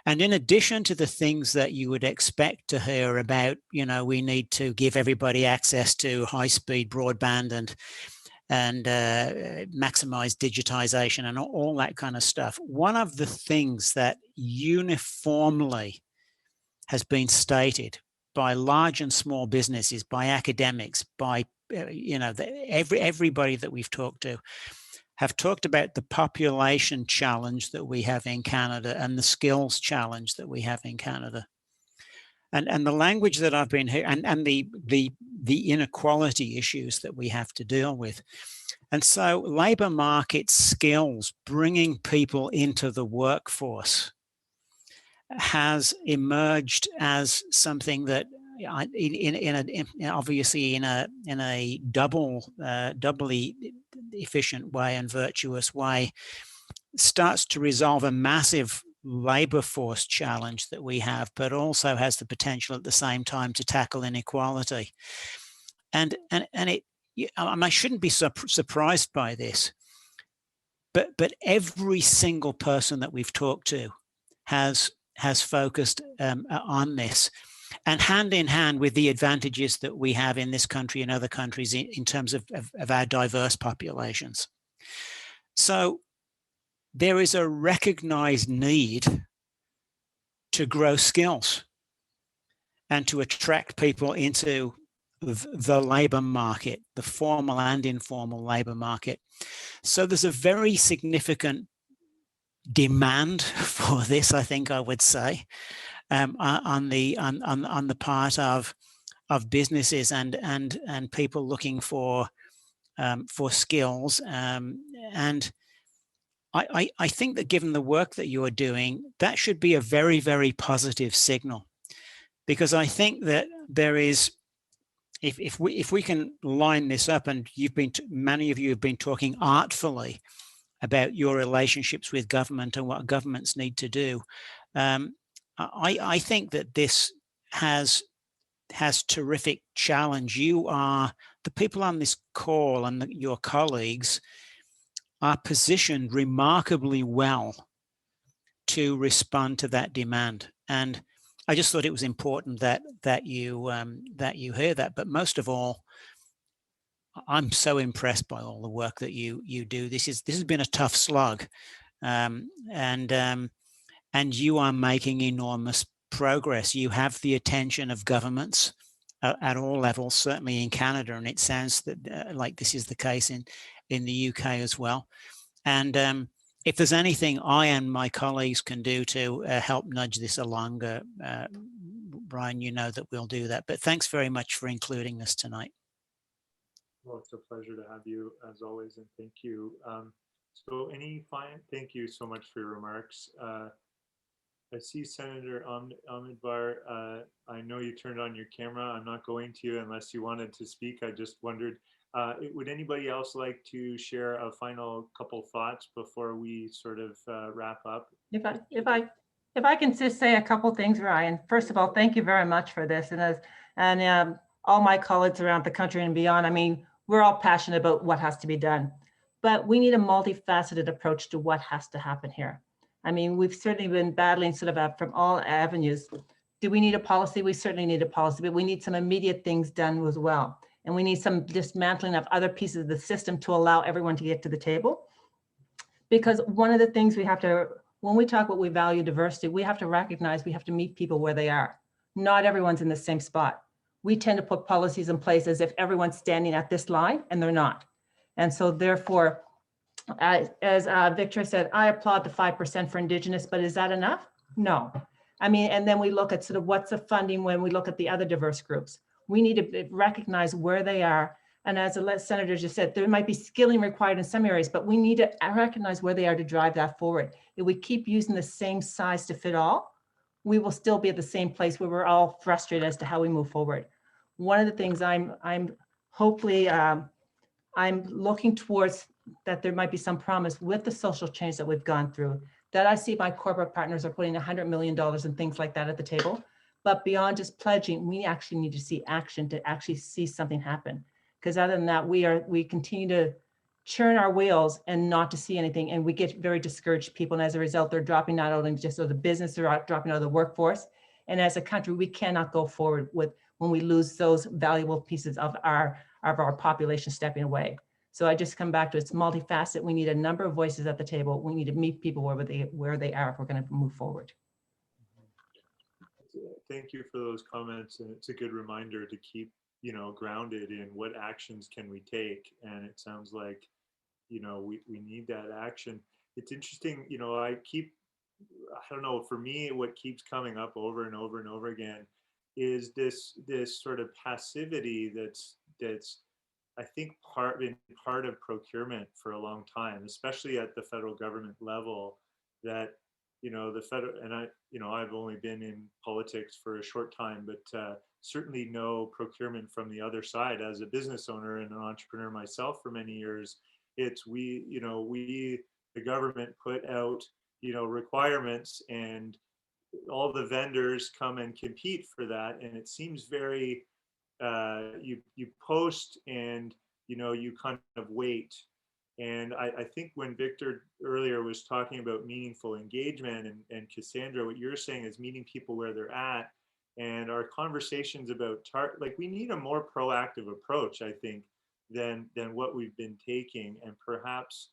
And in addition to the things that you would expect to hear about, we need to give everybody access to high-speed broadband and maximize digitization and all that kind of stuff. One of the things that uniformly has been stated by large and small businesses, by academics, by everybody that we've talked to, have talked about the population challenge that we have in Canada and the skills challenge that we have in Canada. And the language that I've been hearing, and the inequality issues that we have to deal with. And so labor market skills, bringing people into the workforce, has emerged as something that, obviously in a doubly efficient way and virtuous way, starts to resolve a massive labor force challenge that we have, but also has the potential at the same time to tackle inequality. And I shouldn't be surprised by this, but every single person that we've talked to has focused on this, and hand in hand with the advantages that we have in this country and other countries in terms of our diverse populations. So there is a recognized need to grow skills and to attract people into the labor market, the formal and informal labor market. So there's a very significant demand for this, I think I would say, on the part of businesses and people looking for skills. And I think that given the work that you are doing, that should be a very, very positive signal, because I think that there is, if we can line this up, and many of you have been talking artfully about your relationships with government and what governments need to do. I think that this has terrific challenge. You are, the people on this call and your colleagues are positioned remarkably well to respond to that demand. And I just thought it was important that you hear that. But most of all, I'm so impressed by all the work that you do. This has been a tough slog, and you are making enormous progress. You have the attention of governments at all levels, certainly in Canada, and it sounds that like this is the case in the UK as well. And if there's anything I and my colleagues can do to help nudge this along, Ryan, you know that we'll do that. But thanks very much for including us tonight. Well, it's a pleasure to have you as always, and thank you. So thank you so much for your remarks. I see Senator Ahmedvar. I know you turned on your camera. I'm not going to unless you wanted to speak. I just wondered, would anybody else like to share a final couple thoughts before we sort of wrap up? If I can just say a couple things, Ryan. First of all, thank you very much for this, and all my colleagues around the country and beyond. I mean, we're all passionate about what has to be done, but we need a multifaceted approach to what has to happen here. I mean, we've certainly been battling sort of from all avenues. Do we need a policy? We certainly need a policy, but we need some immediate things done as well. And we need some dismantling of other pieces of the system to allow everyone to get to the table. Because one of the things we have to, when we talk about we value diversity, we have to recognize we have to meet people where they are. Not everyone's in the same spot. We tend to put policies in place as if everyone's standing at this line, and they're not. And so therefore, as Victor said, I applaud the 5% for Indigenous, but is that enough? No. I mean, and then we look at sort of what's the funding when we look at the other diverse groups. We need to recognize where they are. And as the Senator just said, there might be skilling required in some areas, but we need to recognize where they are to drive that forward. If we keep using the same size to fit all, we will still be at the same place where we're all frustrated as to how we move forward. One of the things I'm hopefully, I'm looking towards that there might be some promise with the social change that we've gone through, that I see my corporate partners are putting $100 million and things like that at the table. But beyond just pledging, we actually need to see action to actually see something happen. Because other than that, we continue to churn our wheels and not to see anything. And we get very discouraged people. And as a result, they're dropping not only just out of the business, they're dropping out of the workforce. And as a country, we cannot go forward with when we lose those valuable pieces of our population stepping away. So I just come back to it's multifaceted. We need a number of voices at the table. We need to meet people where they are if we're going to move forward. Thank you for those comments, and it's a good reminder to keep grounded in what actions can we take. And it sounds like we need that action. It's interesting, I don't know, for me, what keeps coming up over and over and over again is this sort of passivity that's I think been part of procurement for a long time, especially at the federal government level, that the federal, and I've only been in politics for a short time, but certainly know procurement from the other side as a business owner and an entrepreneur myself for many years. It's the government put out requirements, and all the vendors come and compete for that, and it seems very you post and you kind of wait. And I think when Victor earlier was talking about meaningful engagement, and Cassandra, what you're saying is meeting people where they're at, and our conversations about we need a more proactive approach, I think, than what we've been taking, and perhaps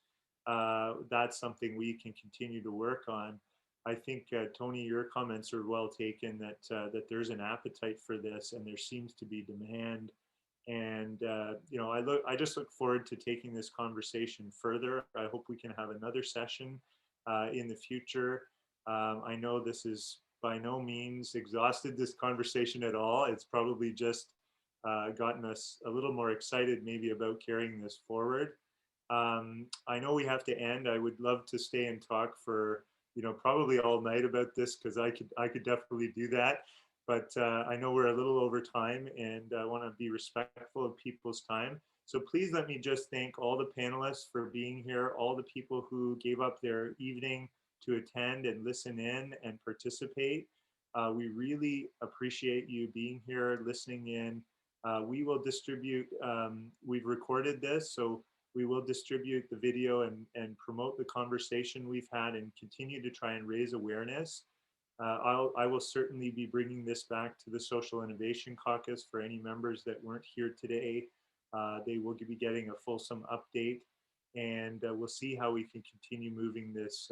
that's something we can continue to work on. I think Tony, your comments are well taken, that there's an appetite for this, and there seems to be demand. And I just look forward to taking this conversation further. I hope we can have another session in the future. I know this is by no means exhausted this conversation at all. It's probably just gotten us a little more excited maybe about carrying this forward. I know we have to end. I would love to stay and talk for probably all night about this, because I could definitely do that. But I know we're a little over time, and I want to be respectful of people's time. So please let me just thank all the panelists for being here, all the people who gave up their evening to attend and listen in and participate. We really appreciate you being here, listening in. We will distribute, we've recorded this, so we will distribute the video and promote the conversation we've had, and continue to try and raise awareness. I will certainly be bringing this back to the Social Innovation Caucus for any members that weren't here today. They will be getting a fulsome update, and we'll see how we can continue moving this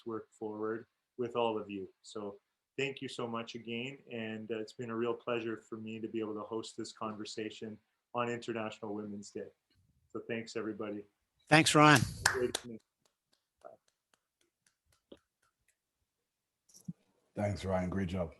work forward with all of you. So thank you so much again, and it's been a real pleasure for me to be able to host this conversation on International Women's Day. So thanks, everybody. Thanks, Ryan. Thanks, Ryan. Great job.